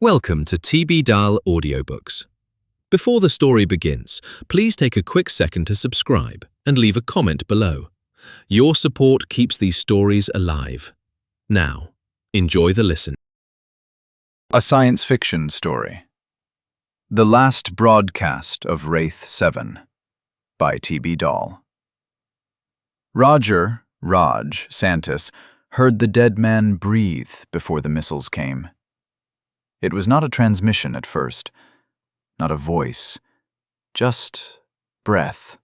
Welcome to TB Dahl Audiobooks. Before the story begins, please take a quick second to subscribe and leave a comment below. Your support keeps these stories alive. Now, enjoy the listen. A science fiction story. The Last Broadcast of Wraith 7 by TB Dahl. Raj, Santis, heard the dead man breathe before the missiles came. It was not a transmission at first, not a voice, just breath.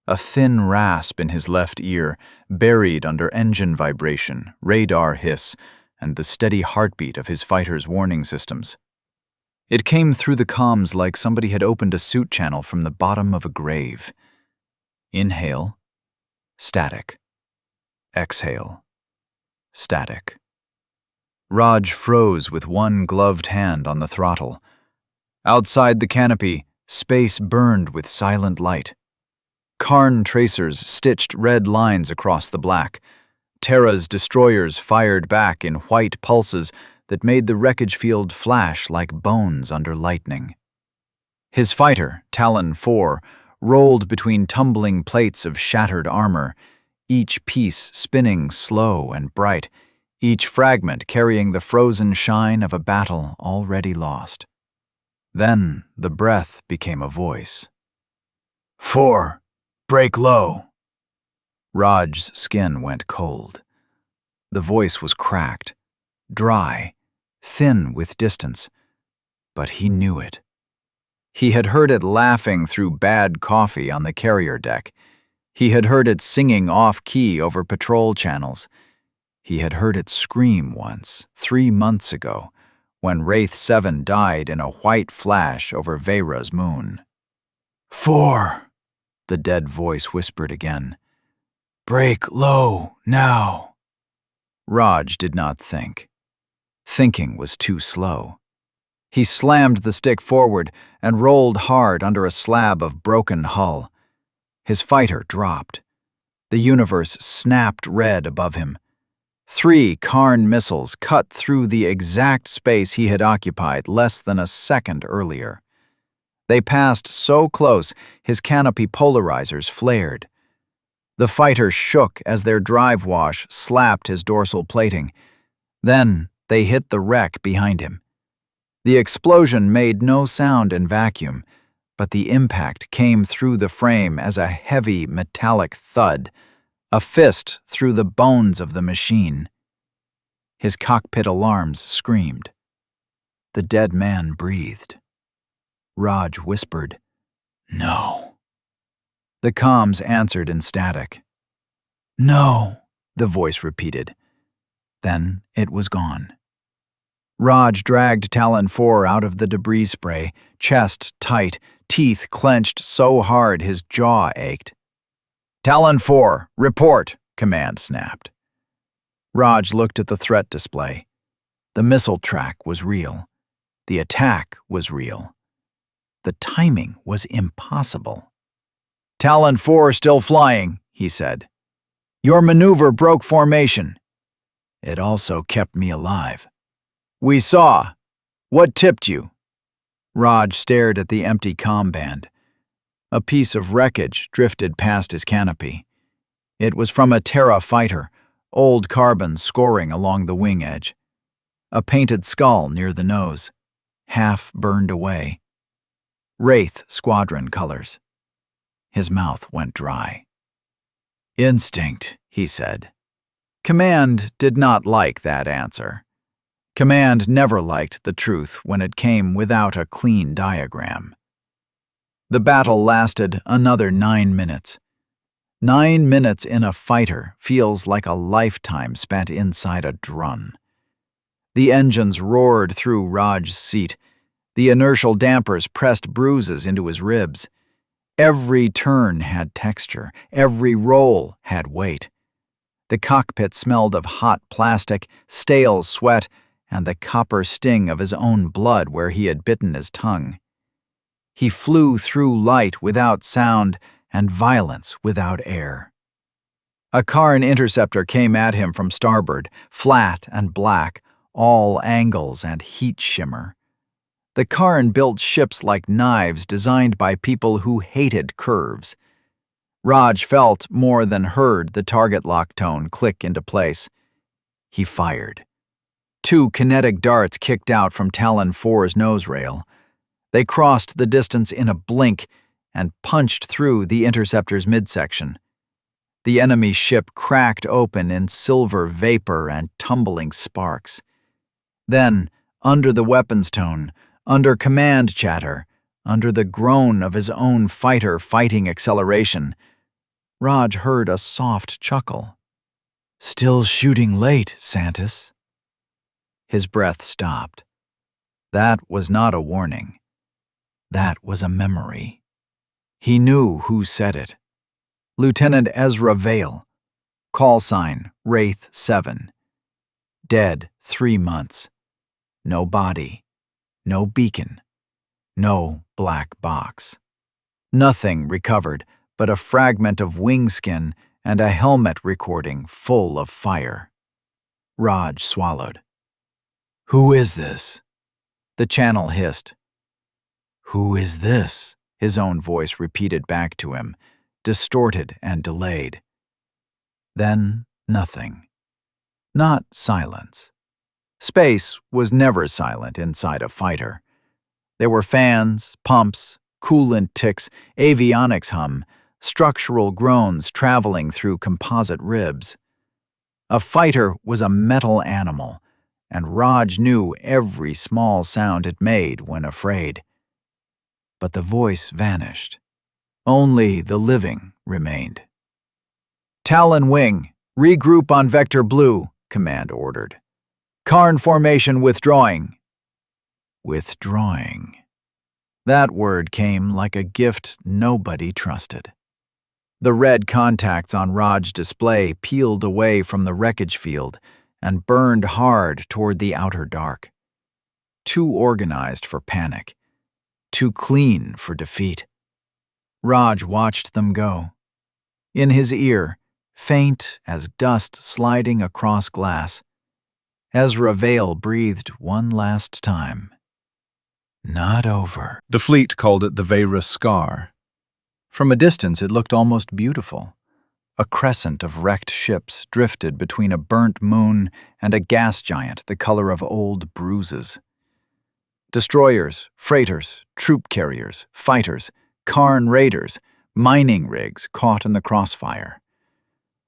A thin rasp in his left ear, buried under engine vibration, radar hiss, and the steady heartbeat of his fighter's warning systems. It came through the comms like somebody had opened a suit channel from the bottom of a grave. Inhale, static. Exhale, static. Raj froze with one gloved hand on the throttle. Outside the canopy, space burned with silent light. Karn tracers stitched red lines across the black. Terra's destroyers fired back in white pulses that made the wreckage field flash like bones under lightning. His fighter, Talon 4, rolled between tumbling plates of shattered armor, each piece spinning slow and bright, each fragment carrying the frozen shine of a battle already lost. Then the breath became a voice. 4, break low. Raj's skin went cold. The voice was cracked, dry, thin with distance, but he knew it. He had heard it laughing through bad coffee on the carrier deck. He had heard it singing off-key over patrol channels. He had heard it scream once, 3 months ago, when Wraith 7 died in a white flash over Vera's moon. 4, the dead voice whispered again. Break low, now. Raj did not think. Thinking was too slow. He slammed the stick forward and rolled hard under a slab of broken hull. His fighter dropped. The universe snapped red above him. 3 Karn missiles cut through the exact space he had occupied less than a second earlier. They passed so close, his canopy polarizers flared. The fighter shook as their drive wash slapped his dorsal plating. Then they hit the wreck behind him. The explosion made no sound in vacuum, but the impact came through the frame as a heavy metallic thud, a fist through the bones of the machine. His cockpit alarms screamed. The dead man breathed. Raj whispered, "No." The comms answered in static. "No," the voice repeated. Then it was gone. Raj dragged Talon 4 out of the debris spray, chest tight, teeth clenched so hard his jaw ached. "Talon 4, report," command snapped. Raj looked at the threat display. The missile track was real. The attack was real. The timing was impossible. "Talon 4 still flying," he said. "Your maneuver broke formation." "It also kept me alive." "We saw. What tipped you?" Raj stared at the empty comm band. A piece of wreckage drifted past his canopy. It was from a Terra fighter, old carbon scoring along the wing edge. A painted skull near the nose, half burned away. Wraith squadron colors. His mouth went dry. "Instinct," he said. Command did not like that answer. Command never liked the truth when it came without a clean diagram. The battle lasted another 9 minutes. 9 minutes in a fighter feels like a lifetime spent inside a drun. The engines roared through Raj's seat. The inertial dampers pressed bruises into his ribs. Every turn had texture. Every roll had weight. The cockpit smelled of hot plastic, stale sweat, and the copper sting of his own blood where he had bitten his tongue. He flew through light without sound and violence without air. A Karn interceptor came at him from starboard, flat and black, all angles and heat shimmer. The Karn built ships like knives designed by people who hated curves. Raj felt more than heard the target lock tone click into place. He fired. 2 kinetic darts kicked out from Talon 4's nose rail. They crossed the distance in a blink and punched through the interceptor's midsection. The enemy ship cracked open in silver vapor and tumbling sparks. Then, under the weapons tone, under command chatter, under the groan of his own fighter fighting acceleration, Raj heard a soft chuckle. "Still shooting late, Santis." His breath stopped. That was not a warning. That was a memory. He knew who said it. Lieutenant Ezra Vale. Call sign, Wraith 7. Dead 3 months. No body. No beacon. No black box. Nothing recovered but a fragment of wing skin and a helmet recording full of fire. Raj swallowed. "Who is this?" The channel hissed. "Who is this?" his own voice repeated back to him, distorted and delayed. Then nothing. Not silence. Space was never silent inside a fighter. There were fans, pumps, coolant ticks, avionics hum, structural groans traveling through composite ribs. A fighter was a metal animal, and Raj knew every small sound it made when afraid. But the voice vanished. Only the living remained. "Talon Wing, regroup on Vector Blue," command ordered. "Karn formation withdrawing." Withdrawing. That word came like a gift nobody trusted. The red contacts on Raj's display peeled away from the wreckage field and burned hard toward the outer dark. Too organized for panic. Too clean for defeat. Raj watched them go. In his ear, faint as dust sliding across glass, Ezra Vale breathed one last time. Not over. The fleet called it the Veyra Scar. From a distance it looked almost beautiful. A crescent of wrecked ships drifted between a burnt moon and a gas giant the color of old bruises. Destroyers, freighters, troop carriers, fighters, Karn raiders, mining rigs caught in the crossfire.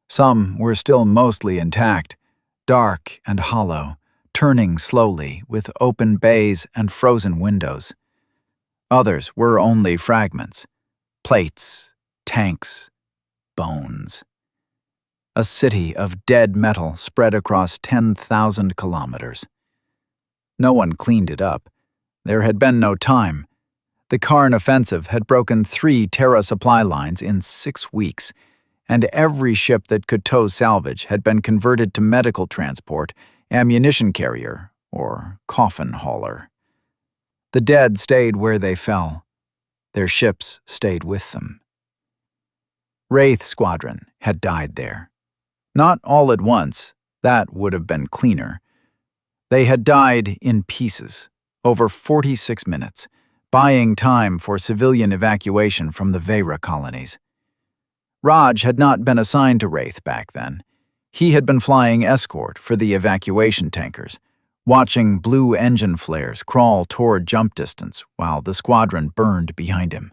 Some were still mostly intact, dark and hollow, turning slowly with open bays and frozen windows. Others were only fragments, plates, tanks, bones. A city of dead metal spread across 10,000 kilometers. No one cleaned it up. There had been no time. The Karn offensive had broken 3 Terra supply lines in 6 weeks, and every ship that could tow salvage had been converted to medical transport, ammunition carrier, or coffin hauler. The dead stayed where they fell. Their ships stayed with them. Wraith Squadron had died there. Not all at once, that would have been cleaner. They had died in pieces, over 46 minutes, buying time for civilian evacuation from the Veyra colonies. Raj had not been assigned to Wraith back then. He had been flying escort for the evacuation tankers, watching blue engine flares crawl toward jump distance while the squadron burned behind him.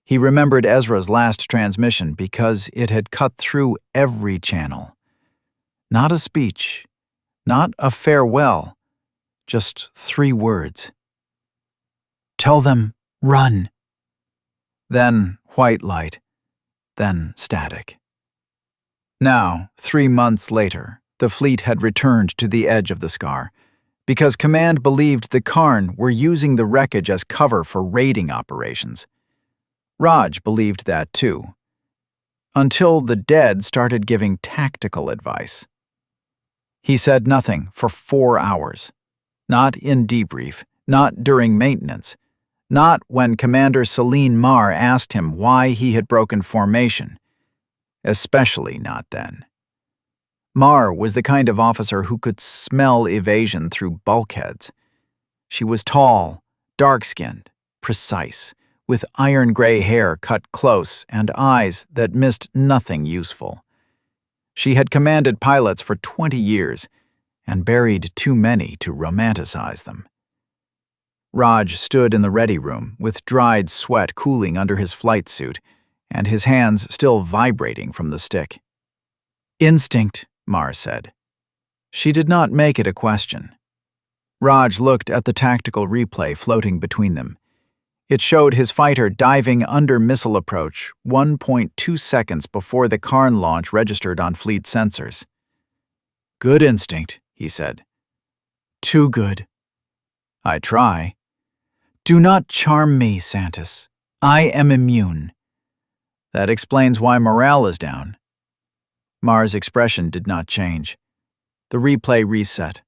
He remembered Ezra's last transmission because it had cut through every channel. Not a speech, not a farewell, just 3 words. "Tell them, run." Then white light, then static. Now, 3 months later, the fleet had returned to the edge of the Scar, because Command believed the Karn were using the wreckage as cover for raiding operations. Raj believed that too, until the dead started giving tactical advice. He said nothing for 4 hours, not in debrief, not during maintenance, not when Commander Celine Marr asked him why he had broken formation, especially not then. Marr was the kind of officer who could smell evasion through bulkheads. She was tall, dark-skinned, precise, with iron-gray hair cut close and eyes that missed nothing useful. She had commanded pilots for 20 years and buried too many to romanticize them. Raj stood in the ready room with dried sweat cooling under his flight suit and his hands still vibrating from the stick. "Instinct," Mar said. She did not make it a question. Raj looked at the tactical replay floating between them. It showed his fighter diving under missile approach 1.2 seconds before the Karn launch registered on fleet sensors. "Good instinct," he said. "Too good." "I try." "Do not charm me, Santis. I am immune." "That explains why morale is down." Mar's expression did not change. The replay reset.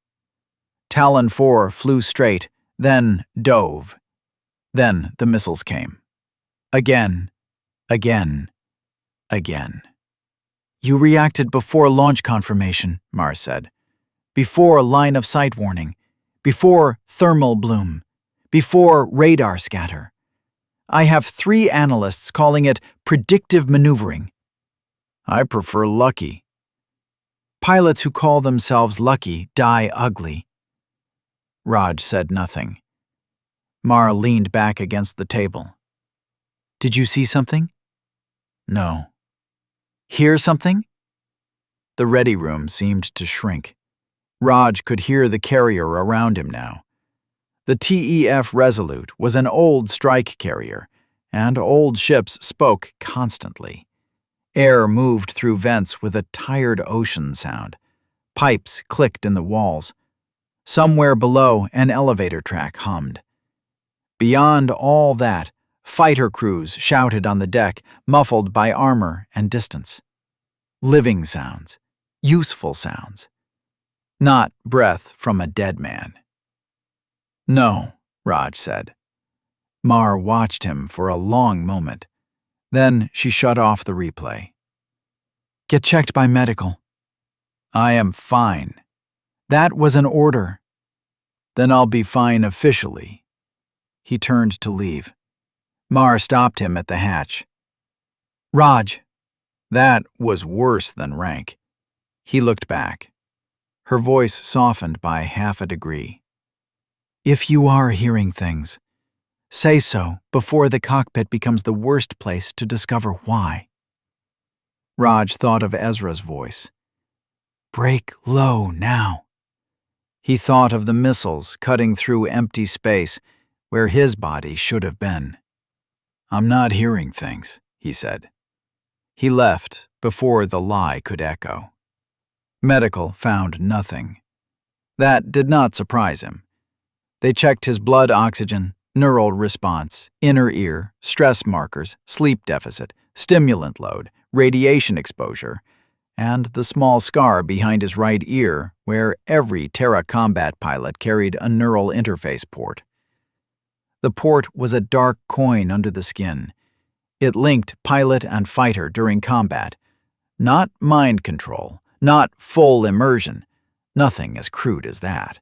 Talon 4 flew straight, then dove. Then the missiles came. Again, again, again. "You reacted before launch confirmation," Mar said. "Before line of sight warning. Before thermal bloom. Before radar scatter. I have 3 analysts calling it predictive maneuvering." "I prefer lucky." "Pilots who call themselves lucky die ugly." Raj said nothing. Mar leaned back against the table. "Did you see something?" "No." "Hear something?" The ready room seemed to shrink. Raj could hear the carrier around him now. The TEF Resolute was an old strike carrier, and old ships spoke constantly. Air moved through vents with a tired ocean sound. Pipes clicked in the walls. Somewhere below, an elevator track hummed. Beyond all that, fighter crews shouted on the deck, muffled by armor and distance. Living sounds, useful sounds. Not breath from a dead man. "No," Raj said. Mar watched him for a long moment. Then she shut off the replay. "Get checked by medical." "I am fine." "That was an order." "Then I'll be fine officially." He turned to leave. Mar stopped him at the hatch. "Raj." "That was worse than rank." He looked back. Her voice softened by half a degree. "If you are hearing things, say so before the cockpit becomes the worst place to discover why." Raj thought of Ezra's voice. "Break low now." He thought of the missiles cutting through empty space where his body should have been. "I'm not hearing things," he said. He left before the lie could echo. Medical found nothing. That did not surprise him. They checked his blood oxygen, neural response, inner ear, stress markers, sleep deficit, stimulant load, radiation exposure, and the small scar behind his right ear where every Terra combat pilot carried a neural interface port. The port was a dark coin under the skin. It linked pilot and fighter during combat. Not mind control, not full immersion, nothing as crude as that.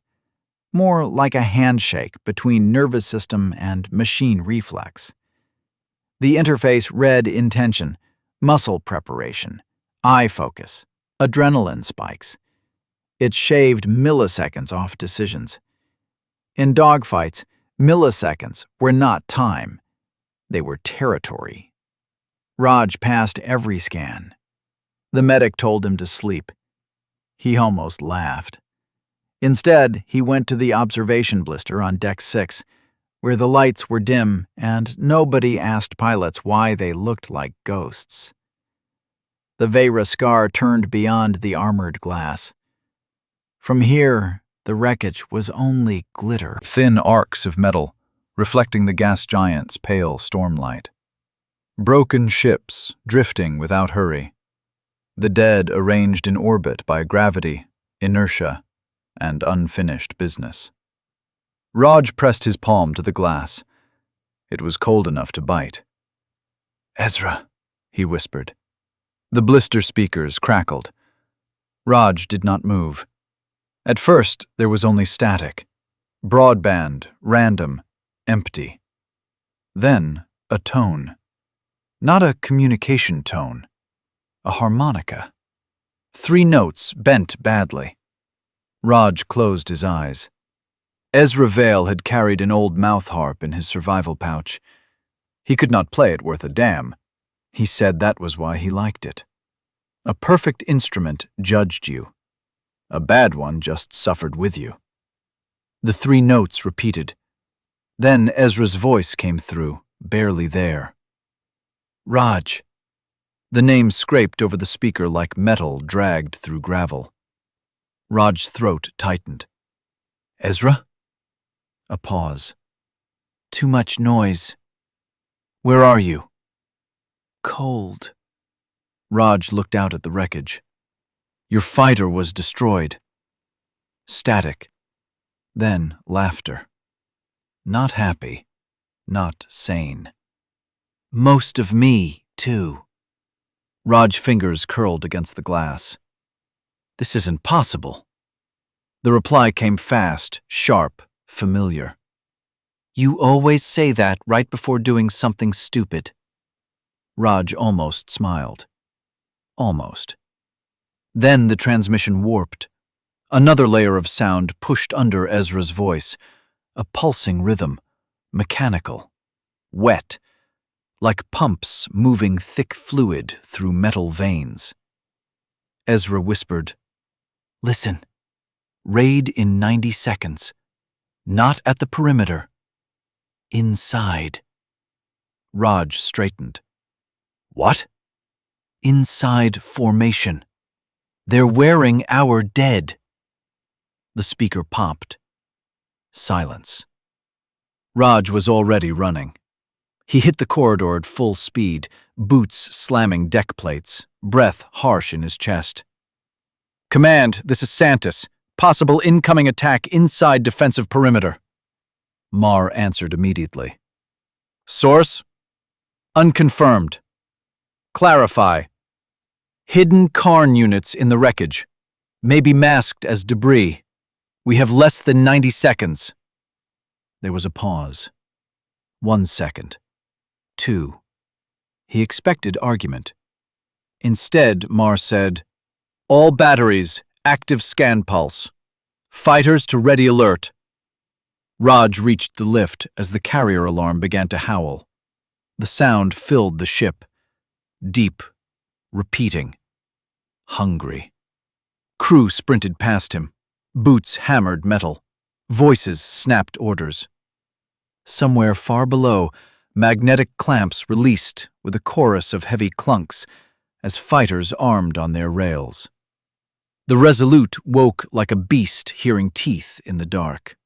More like a handshake between nervous system and machine reflex. The interface read intention, muscle preparation, eye focus, adrenaline spikes. It shaved milliseconds off decisions. In dogfights, milliseconds were not time. They were territory. Raj passed every scan. The medic told him to sleep. He almost laughed. Instead, he went to the observation blister on Deck 6, where the lights were dim and nobody asked pilots why they looked like ghosts. The Wraith scar turned beyond the armored glass. From here, the wreckage was only glitter. Thin arcs of metal, reflecting the gas giant's pale stormlight. Broken ships, drifting without hurry. The dead arranged in orbit by gravity, inertia, and unfinished business. Raj pressed his palm to the glass. It was cold enough to bite. "Ezra," he whispered. The blister speakers crackled. Raj did not move. At first, there was only static. Broadband, random, empty. Then a tone. Not a communication tone. A harmonica. 3 notes bent badly. Raj closed his eyes. Ezra Vale had carried an old mouth harp in his survival pouch. He could not play it worth a damn. He said that was why he liked it. A perfect instrument judged you. A bad one just suffered with you. The 3 notes repeated. Then Ezra's voice came through, barely there. Raj. The name scraped over the speaker like metal dragged through gravel. Raj's throat tightened. Ezra? A pause. Too much noise. Where are you? Cold. Raj looked out at the wreckage. Your fighter was destroyed. Static. Then laughter. Not happy. Not sane. Most of me, too. Raj's fingers curled against the glass. This isn't possible. The reply came fast, sharp, familiar. You always say that right before doing something stupid. Raj almost smiled. Almost. Then the transmission warped. Another layer of sound pushed under Ezra's voice, a pulsing rhythm, mechanical, wet, like pumps moving thick fluid through metal veins. Ezra whispered, Listen, raid in 90 seconds. Not at the perimeter. Inside. Raj straightened. What? Inside formation. They're wearing our dead. The speaker popped. Silence. Raj was already running. He hit the corridor at full speed, boots slamming deck plates, breath harsh in his chest. Command, this is Santis. Possible incoming attack inside defensive perimeter. Mar answered immediately. Source? Unconfirmed. Clarify. Hidden Karn units in the wreckage. May be masked as debris. We have less than 90 seconds. There was a pause. 1 second. 2. He expected argument. Instead, Mar said, All batteries, active scan pulse. Fighters to ready alert. Raj reached the lift as the carrier alarm began to howl. The sound filled the ship. Deep, repeating, hungry. Crew sprinted past him. Boots hammered metal. Voices snapped orders. Somewhere far below, magnetic clamps released with a chorus of heavy clunks as fighters armed on their rails. The Resolute woke like a beast hearing teeth in the dark.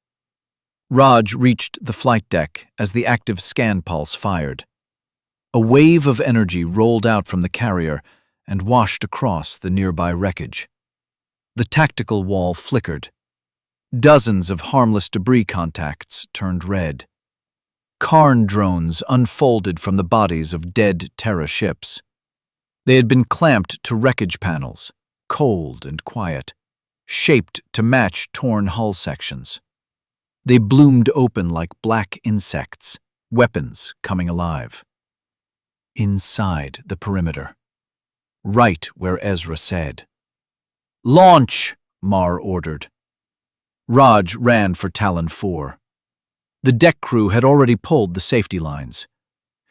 Raj reached the flight deck as the active scan pulse fired. A wave of energy rolled out from the carrier and washed across the nearby wreckage. The tactical wall flickered. Dozens of harmless debris contacts turned red. Karn drones unfolded from the bodies of dead Terra ships. They had been clamped to wreckage panels, cold and quiet, shaped to match torn hull sections. They bloomed open like black insects, weapons coming alive. Inside the perimeter. Right where Ezra said. Launch, Mar ordered. Raj ran for Talon 4. The deck crew had already pulled the safety lines.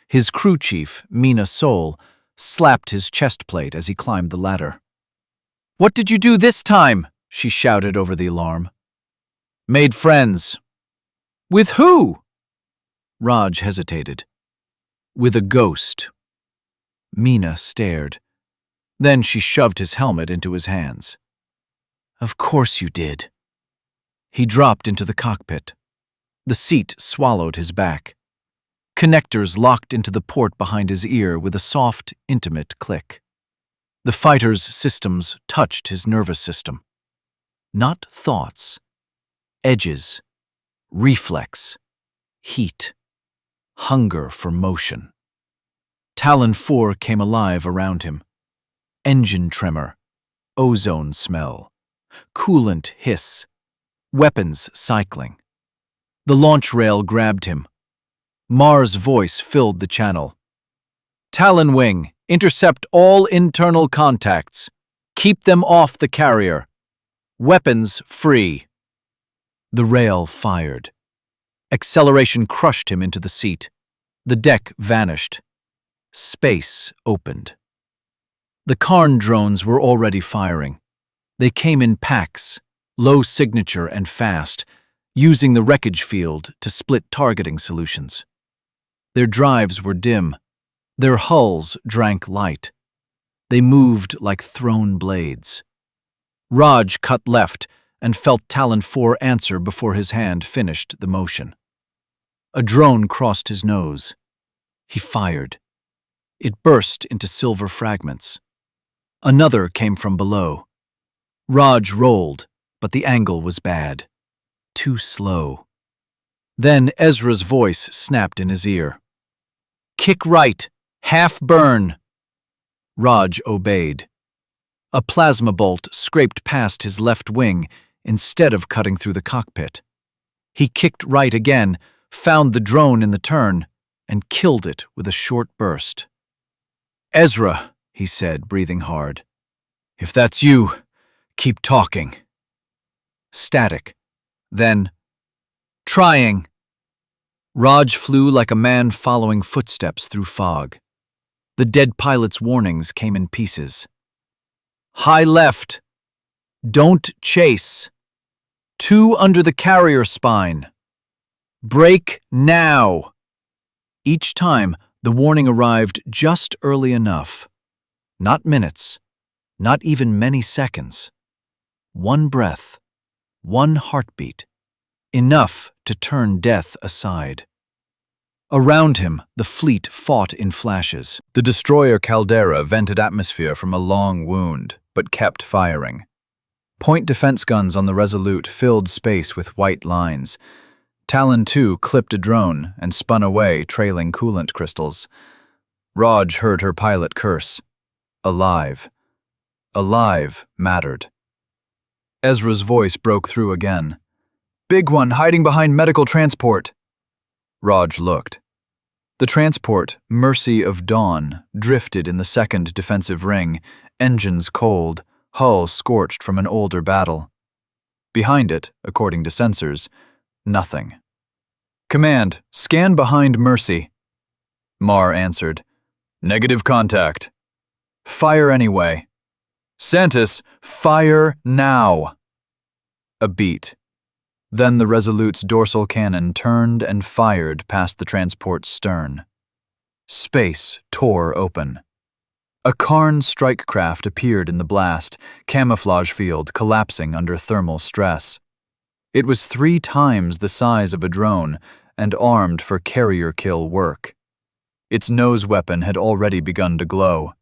His crew chief, Mina Sol, slapped his chest plate as he climbed the ladder. What did you do this time? She shouted over the alarm. Made friends. With who? Raj hesitated. With a ghost. Mina stared. Then she shoved his helmet into his hands. Of course you did. He dropped into the cockpit. The seat swallowed his back. Connectors locked into the port behind his ear with a soft, intimate click. The fighter's systems touched his nervous system. Not thoughts. Edges. Reflex. Heat. Hunger for motion. Talon 4 came alive around him. Engine tremor. Ozone smell. Coolant hiss. Weapons cycling. The launch rail grabbed him, Mar's voice filled the channel. Talon Wing, intercept all internal contacts. Keep them off the carrier. Weapons free. The rail fired. Acceleration crushed him into the seat. The deck vanished. Space opened. The Karn drones were already firing. They came in packs, low signature and fast, using the wreckage field to split targeting solutions. Their drives were dim. Their hulls drank light. They moved like thrown blades. Raj cut left and felt Talon 4 answer before his hand finished the motion. A drone crossed his nose. He fired. It burst into silver fragments. Another came from below. Raj rolled, but the angle was bad. Too slow. Then Ezra's voice snapped in his ear. Kick right, half burn. Raj obeyed. A plasma bolt scraped past his left wing instead of cutting through the cockpit. He kicked right again, found the drone in the turn, and killed it with a short burst. Ezra, he said, breathing hard. If that's you, keep talking. Static. Then, trying. Raj flew like a man following footsteps through fog. The dead pilot's warnings came in pieces. High left. Don't chase. 2 under the carrier spine. Brake now. Each time, the warning arrived just early enough. Not minutes, not even many seconds. 1 breath, 1 heartbeat. Enough to turn death aside. Around him, the fleet fought in flashes. The destroyer Caldera vented atmosphere from a long wound, but kept firing. Point defense guns on the Resolute filled space with white lines. Talon 2 clipped a drone and spun away, trailing coolant crystals. Raj heard her pilot curse. Alive. Alive mattered. Ezra's voice broke through again. Big one hiding behind medical transport. Raj looked. The transport, Mercy of Dawn, drifted in the second defensive ring, engines cold, hull scorched from an older battle. Behind it, according to sensors, nothing. Command, scan behind Mercy. Mar answered. Negative contact. Fire anyway. Santis, fire now. A beat. Then the Resolute's dorsal cannon turned and fired past the transport's stern. Space tore open. A Karn strike craft appeared in the blast, camouflage field collapsing under thermal stress. It was 3 times the size of a drone and armed for carrier kill work. Its nose weapon had already begun to glow.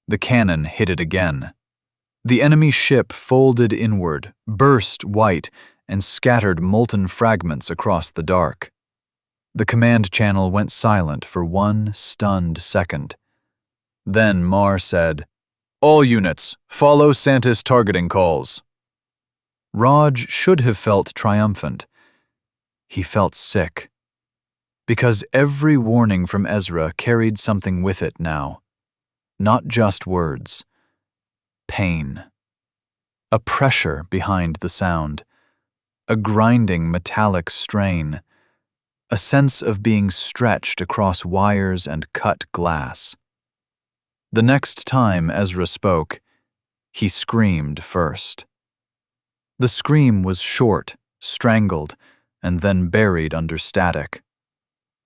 The cannon hit it again. The enemy ship folded inward, burst white, and scattered molten fragments across the dark. The command channel went silent for 1 stunned second. Then Mar said, All units, follow Santis targeting calls. Raj should have felt triumphant. He felt sick. Because every warning from Ezra carried something with it now. Not just words. Pain. A pressure behind the sound. A grinding metallic strain, a sense of being stretched across wires and cut glass. The next time Ezra spoke, he screamed first. The scream was short, strangled, and then buried under static.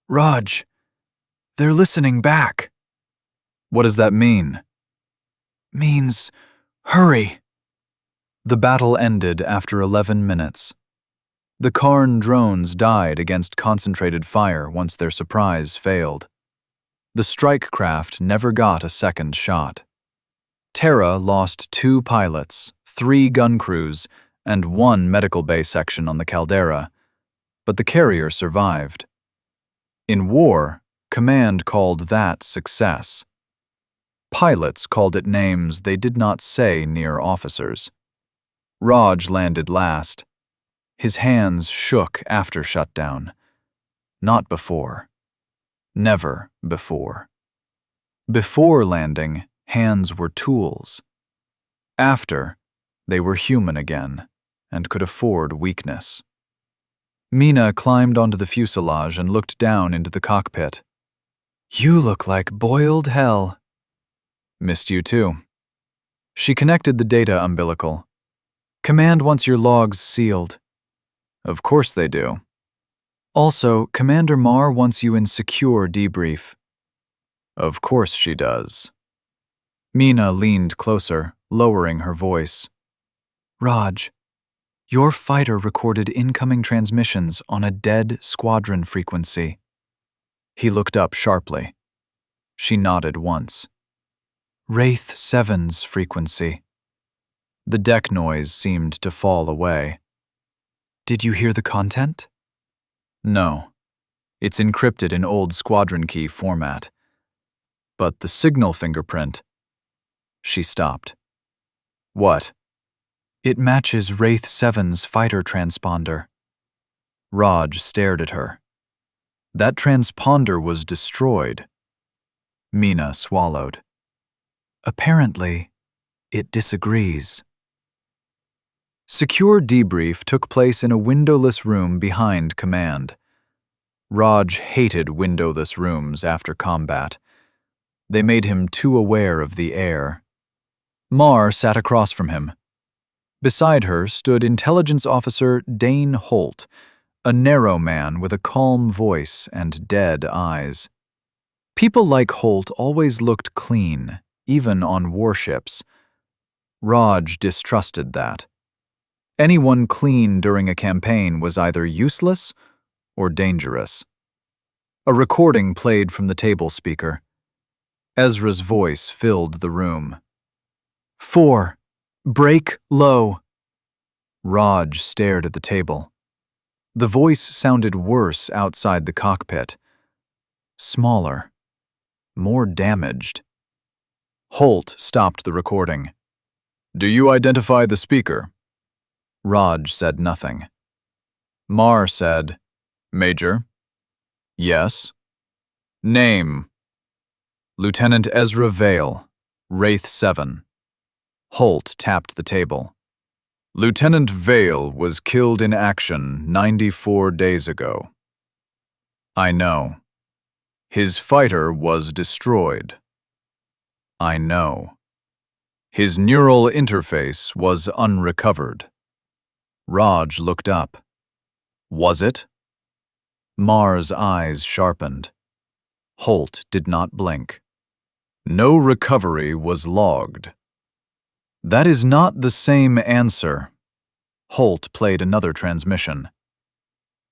Raj, they're listening back. What does that mean? Means, hurry. The battle ended after 11 minutes. The Karn drones died against concentrated fire once their surprise failed. The strike craft never got a second shot. Terra lost 2 pilots, 3 gun crews, and 1 medical bay section on the Caldera, but the carrier survived. In war, command called that success. Pilots called it names they did not say near officers. Raj landed last. His hands shook after shutdown, not before. Never before. Before landing, hands were tools. After, they were human again and could afford weakness. Mina climbed onto the fuselage and looked down into the cockpit. "You look like boiled hell." "Missed you too." She connected the data umbilical. "Command wants your logs sealed." "Of course they do." "Also, Commander Marr wants you in secure debrief." "Of course she does." Mina leaned closer, lowering her voice. "Raj, your fighter recorded incoming transmissions on a dead squadron frequency." He looked up sharply. She nodded once. "Wraith 7's frequency." The deck noise seemed to fall away. "Did you hear the content?" "No. It's encrypted in old squadron key format. But the signal fingerprint..." She stopped. "What?" "It matches Wraith 7's fighter transponder." Raj stared at her. "That transponder was destroyed." Mina swallowed. "Apparently, it disagrees." Secure debrief took place in a windowless room behind command. Raj hated windowless rooms after combat. They made him too aware of the air. Marr sat across from him. Beside her stood Intelligence Officer Dane Holt, a narrow man with a calm voice and dead eyes. People like Holt always looked clean, even on warships. Raj distrusted that. Anyone clean during a campaign was either useless or dangerous. A recording played from the table speaker. Ezra's voice filled the room. 4. Break low." Raj stared at the table. The voice sounded worse outside the cockpit. Smaller. More damaged. Holt stopped the recording. "Do you identify the speaker?" Raj said nothing. Marr said, "Major." "Yes." "Name." "Lieutenant Ezra Vale, Wraith 7. Holt tapped the table. "Lieutenant Vale was killed in action 94 days ago." "I know." "His fighter was destroyed." "I know." "His neural interface was unrecovered." Raj looked up. "Was it?" Marr's eyes sharpened. Holt did not blink. "No recovery was logged." "That is not the same answer." Holt played another transmission.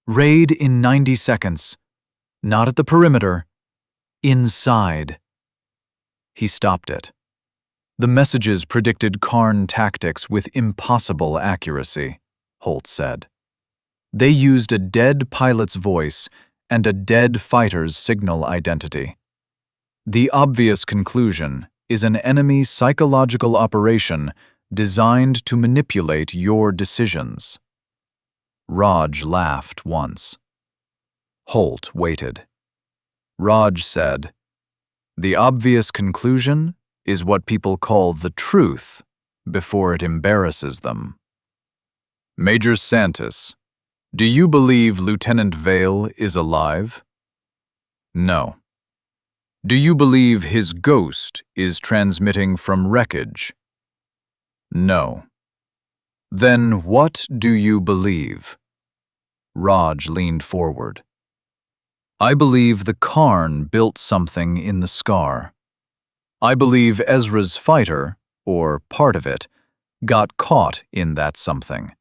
"Raid in 90 seconds. Not at the perimeter. Inside." He stopped it. "The messages predicted Karn tactics with impossible accuracy," Holt said. "They used a dead pilot's voice and a dead fighter's signal identity. The obvious conclusion is an enemy psychological operation designed to manipulate your decisions." Raj laughed once. Holt waited. Raj said, "The obvious conclusion is what people call the truth before it embarrasses them." "Major Santis, do you believe Lieutenant Vale is alive?" "No." "Do you believe his ghost is transmitting from wreckage?" "No." "Then what do you believe?" Raj leaned forward. "I believe the Karn built something in the scar. I believe Ezra's fighter, or part of it, got caught in that something.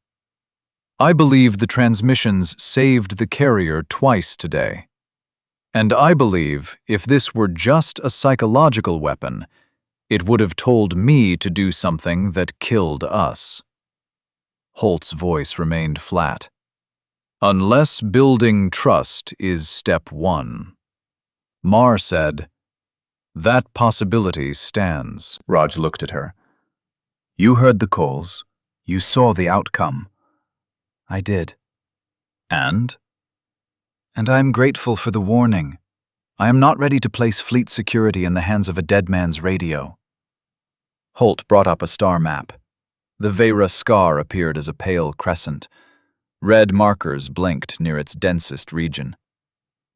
I believe the transmissions saved the carrier twice today. And I believe if this were just a psychological weapon, it would have told me to do something that killed us." Holt's voice remained flat. "Unless building trust is step 1. Marr said, "That possibility stands." Raj looked at her. "You heard the calls. You saw the outcome." "I did." And? "And I'm grateful for the warning. I am not ready to place fleet security in the hands of a dead man's radio. Holt brought up a star map. The Vera scar appeared as a pale crescent. Red markers blinked near its densest region.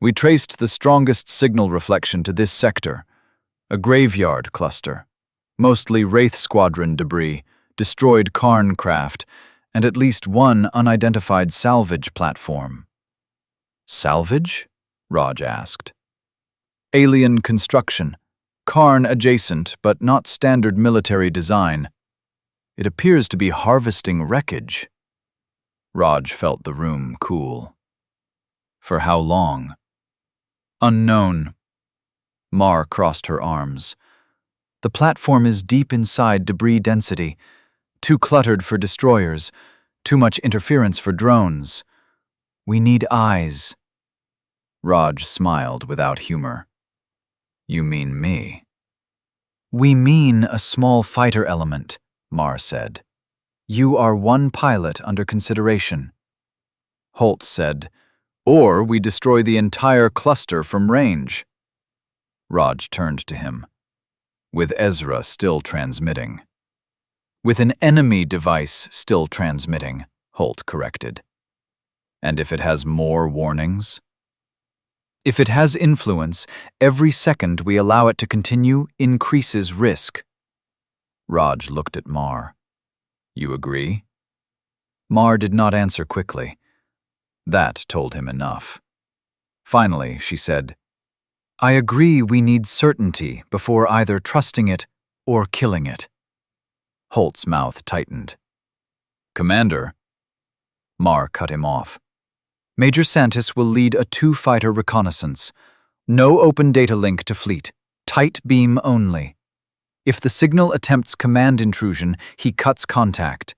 We traced the strongest signal reflection to this sector, a graveyard cluster, mostly Wraith Squadron debris, destroyed Karn craft, and at least one unidentified salvage platform. Salvage? Raj asked. Alien construction, Karn adjacent but not standard military design. It appears to be harvesting wreckage. Raj felt the room cool. For how long? Unknown. Mar crossed her arms. The platform is deep inside debris density, too cluttered for destroyers, too much interference for drones. We need eyes. Raj smiled without humor. You mean me? We mean a small fighter element, Mar said. You are one pilot under consideration. Holt said, or we destroy the entire cluster from range. Raj turned to him. With Ezra still transmitting. With an enemy device still transmitting, Holt corrected. And if it has more warnings? If it has influence, every second we allow it to continue increases risk. Raj looked at Mar. You agree? Mar did not answer quickly. That told him enough. Finally, she said, I agree we need certainty before either trusting it or killing it. Holt's mouth tightened. Commander. Mar cut him off. Major Santis will lead a 2-fighter reconnaissance. No open data link to fleet. Tight beam only. If the signal attempts command intrusion, he cuts contact.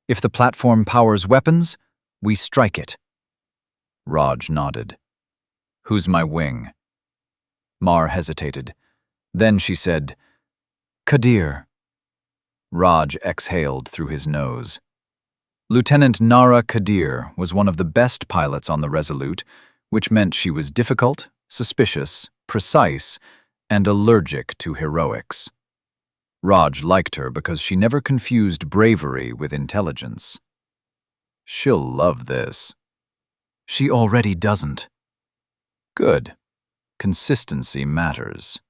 If the platform powers weapons, we strike it. Raj nodded. Who's my wing? Mar hesitated. Then she said, Kadir. Raj exhaled through his nose. Lieutenant Nara Kadir was one of the best pilots on the Resolute, which meant she was difficult, suspicious, precise, and allergic to heroics. Raj liked her because she never confused bravery with intelligence. She'll love this. She already doesn't. Good. Consistency matters.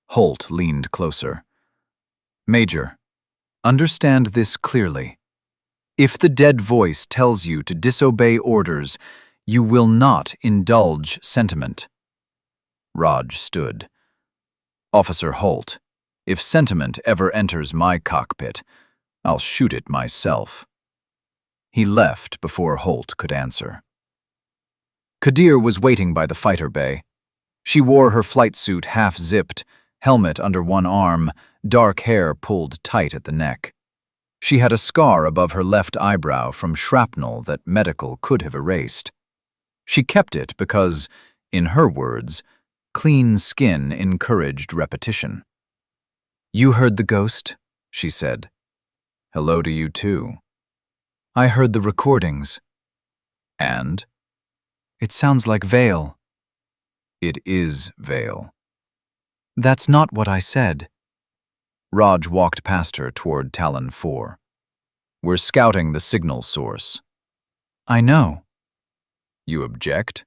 Holt leaned closer. Major, understand this clearly. If the dead voice tells you to disobey orders, you will not indulge sentiment. Raj stood. Officer Holt, if sentiment ever enters my cockpit, I'll shoot it myself. He left before Holt could answer. Kadir was waiting by the fighter bay. She wore her flight suit half-zipped, helmet under one arm, dark hair pulled tight at the neck. She had a scar above her left eyebrow from shrapnel that medical could have erased. She kept it because, in her words, clean skin encouraged repetition. You heard the ghost, she said. Hello to you too. I heard the recordings. And? It sounds like Vale. It is Vale. That's not what I said. Raj walked past her toward Talon 4. We're scouting the signal source. I know. You object?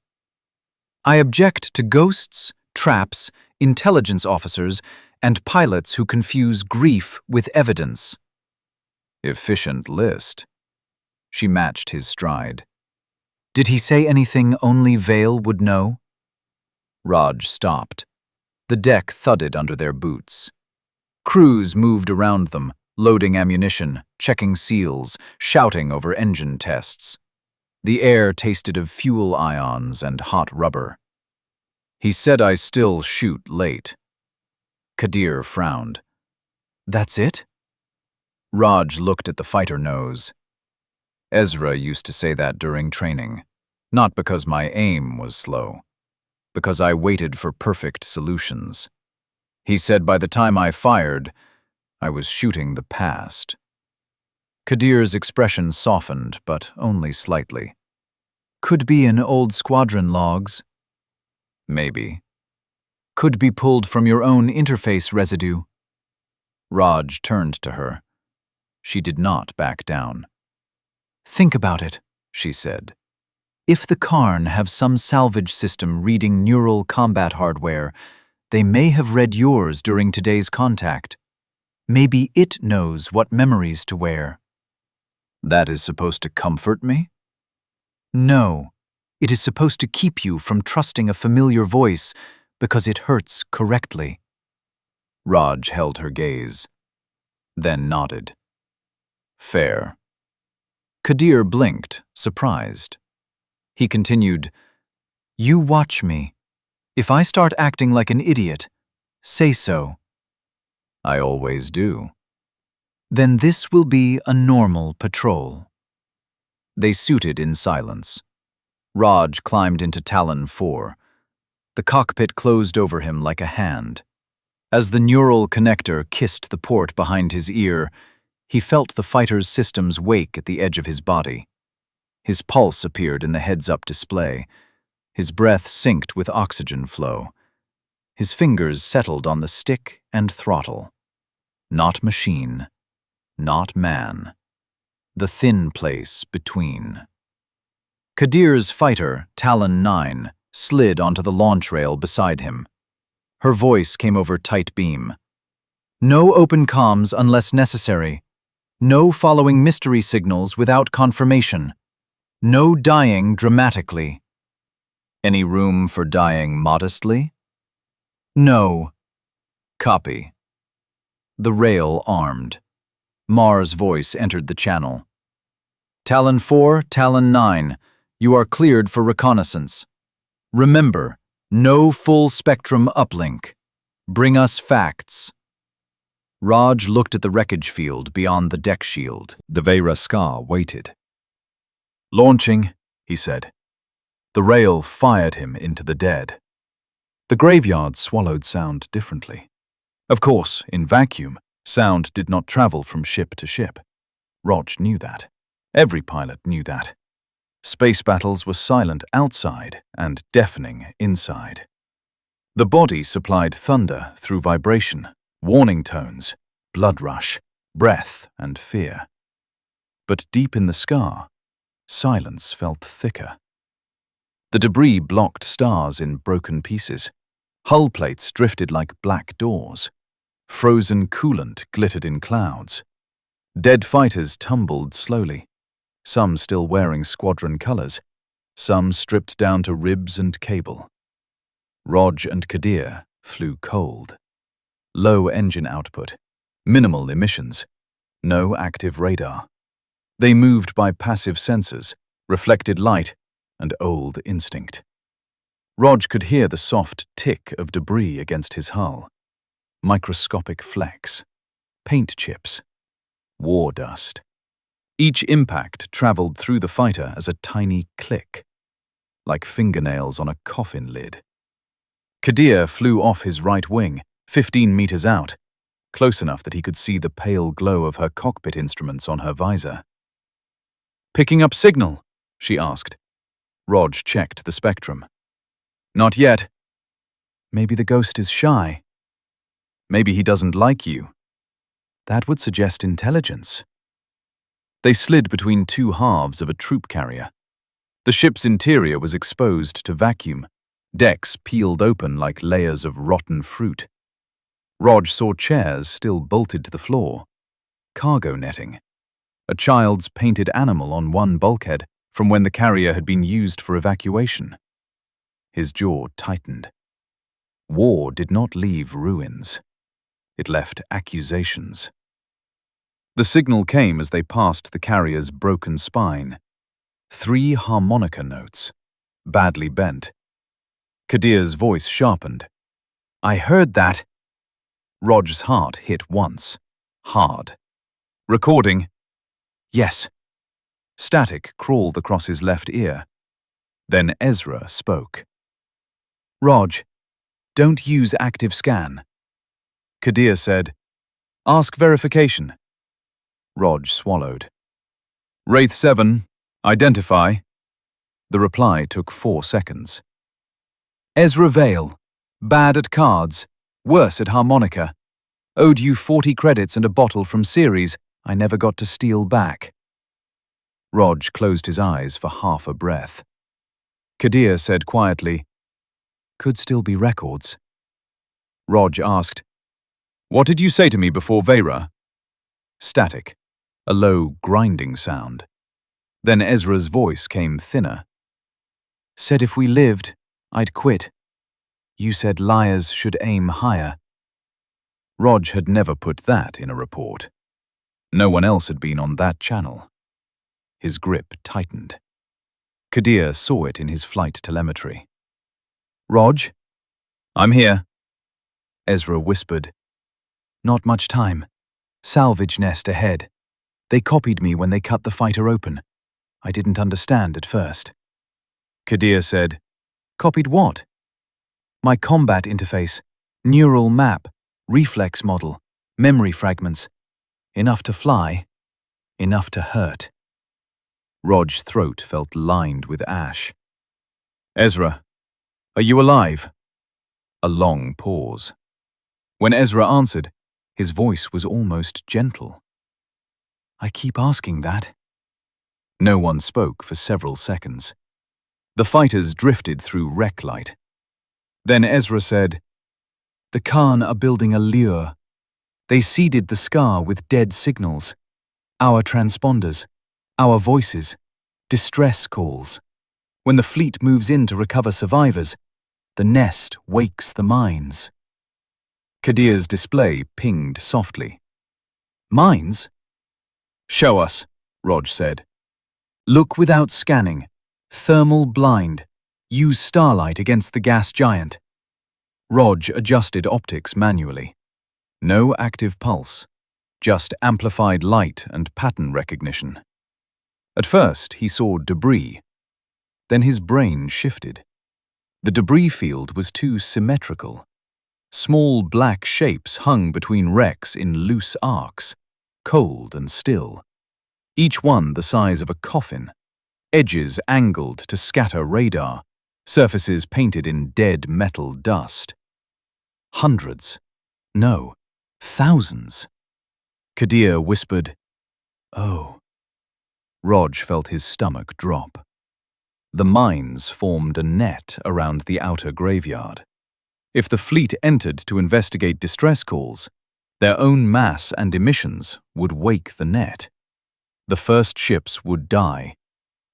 I object to ghosts, traps, intelligence officers, and pilots who confuse grief with evidence. Efficient list. She matched his stride. Did he say anything only Vale would know? Raj stopped. The deck thudded under their boots. Crews moved around them, loading ammunition, checking seals, shouting over engine tests. The air tasted of fuel ions and hot rubber. He said I still shoot late. Kadir frowned. That's it? Raj looked at the fighter nose. Ezra used to say that during training, not because my aim was slow, because I waited for perfect solutions. He said by the time I fired, I was shooting the past. Kadir's expression softened, but only slightly. Could be in old squadron logs. Maybe. Could be pulled from your own interface residue. Raj turned to her. She did not back down. Think about it, she said. If the Karn have some salvage system reading neural combat hardware, they may have read yours during today's contact. Maybe it knows what memories to wear. That is supposed to comfort me? No, it is supposed to keep you from trusting a familiar voice because it hurts correctly. Raj held her gaze, then nodded. Fair. Kadir blinked, surprised. He continued, You watch me. If I start acting like an idiot, say so. I always do. Then this will be a normal patrol. They suited in silence. Raj climbed into Talon 4. The cockpit closed over him like a hand. As the neural connector kissed the port behind his ear, he felt the fighter's systems wake at the edge of his body. His pulse appeared in the heads-up display. His breath synced with oxygen flow. His fingers settled on the stick and throttle. Not machine, not man. The thin place between. Kadir's fighter, Talon 9, slid onto the launch rail beside him. Her voice came over tight beam. No open comms unless necessary. No following mystery signals without confirmation. No dying dramatically. Any room for dying modestly? No. Copy. The rail armed. Mar's voice entered the channel. Talon 4, Talon 9, you are cleared for reconnaissance. Remember, no full-spectrum uplink. Bring us facts. Raj looked at the wreckage field beyond the deck shield. The Vera Scar waited. Launching, he said. The rail fired him into the dead. The graveyard swallowed sound differently. Of course, in vacuum, sound did not travel from ship to ship. Raj knew that. Every pilot knew that. Space battles were silent outside and deafening inside. The body supplied thunder through vibration, warning tones, blood rush, breath, and fear. But deep in the scar, silence felt thicker. The debris blocked stars in broken pieces. Hull plates drifted like black doors. Frozen coolant glittered in clouds. Dead fighters tumbled slowly, some still wearing squadron colors, some stripped down to ribs and cable. Raj and Kadir flew cold. Low engine output, minimal emissions, no active radar. They moved by passive sensors, reflected light, and old instinct. Raj could hear the soft tick of debris against his hull. Microscopic flecks, paint chips, war dust. Each impact traveled through the fighter as a tiny click, like fingernails on a coffin lid. Kadir flew off his right wing, 15 meters out, close enough that he could see the pale glow of her cockpit instruments on her visor. "Picking up signal?" she asked. Raj checked the spectrum. "Not yet." "Maybe the ghost is shy." "Maybe he doesn't like you." "That would suggest intelligence." They slid between two halves of a troop carrier. The ship's interior was exposed to vacuum, decks peeled open like layers of rotten fruit. Raj saw chairs still bolted to the floor, cargo netting, a child's painted animal on one bulkhead from when the carrier had been used for evacuation. His jaw tightened. War did not leave ruins. It left accusations. The signal came as they passed the carrier's broken spine. 3 harmonica notes, badly bent. Kadir's voice sharpened. "I heard that." Raj's heart hit once, hard. "Recording?" "Yes." Static crawled across his left ear. Then Ezra spoke. "Raj, don't use active scan." Kadir said, "Ask verification." Raj swallowed. "Wraith 7, identify." The reply took 4 seconds. "Ezra Vale, Bad at cards. Worse at harmonica. Owed you 40 credits and a bottle from Ceres I never got to steal back. Rog closed his eyes for half a breath. Kadir said quietly, "Could still be records." Rog asked, "What did you say to me before Vera?" Static. A low, grinding sound. Then Ezra's voice came thinner. "Said if we lived, I'd quit. You said liars should aim higher." Rog had never put that in a report. No one else had been on that channel. His grip tightened. Kadir saw it in his flight telemetry. "Rog?" "I'm here." Ezra whispered. "Not much time. Salvage nest ahead. They copied me when they cut the fighter open. I didn't understand at first." Kadir said, "Copied what?" "My combat interface, neural map, reflex model, memory fragments. Enough to fly, enough to hurt." Rog's throat felt lined with ash. "Ezra, are you alive?" A long pause. When Ezra answered, his voice was almost gentle. "I keep asking that." No one spoke for several seconds. The fighters drifted through wreck light. Then Ezra said, "The Khan are building a lure. They seeded the scar with dead signals. Our transponders, our voices, distress calls. When the fleet moves in to recover survivors, the nest wakes the minds." Kadir's display pinged softly. "Minds?" "Show us," Rog said. "Look without scanning. Thermal blind. Use starlight against the gas giant." Rog adjusted optics manually. No active pulse, just amplified light and pattern recognition. At first, he saw debris. Then his brain shifted. The debris field was too symmetrical. Small black shapes hung between wrecks in loose arcs, cold and still. Each one the size of a coffin, edges angled to scatter radar, surfaces painted in dead metal dust. Hundreds. No, thousands. Kadir whispered, "Oh." Rog felt his stomach drop. The mines formed a net around the outer graveyard. If the fleet entered to investigate distress calls, their own mass and emissions would wake the net. The first ships would die.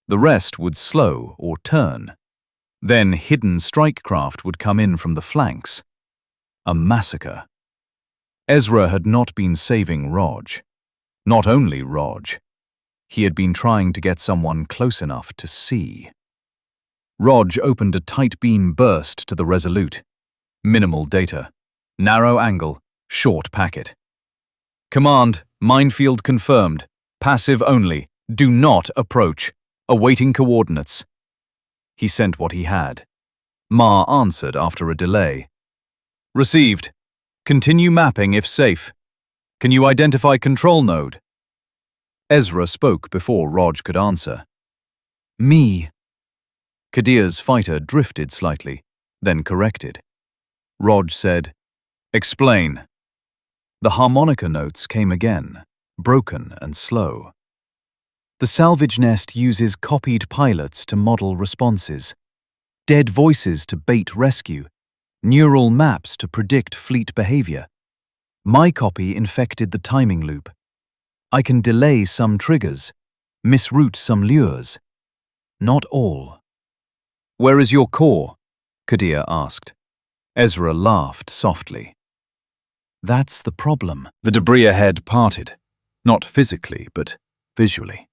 The rest would slow or turn. Then hidden strike craft would come in from the flanks. A massacre. Ezra had not been saving Rog. Not only Rog. He had been trying to get someone close enough to see. Rog opened a tight beam burst to the Resolute. Minimal data. Narrow angle. Short packet. "Command, minefield confirmed. Passive only. Do not approach. Awaiting coordinates." He sent what he had. Ma answered after a delay. "Received. Continue mapping if safe. Can you identify control node?" Ezra spoke before Rog could answer. "Me." Kadir's fighter drifted slightly, then corrected. Rog said, "Explain." The harmonica notes came again, broken and slow. "The salvage nest uses copied pilots to model responses, dead voices to bait rescue, neural maps to predict fleet behavior. My copy infected the timing loop. I can delay some triggers, misroute some lures. Not all." "Where is your core?" Kadir asked. Ezra laughed softly. "That's the problem." The debris ahead parted, not physically, but visually.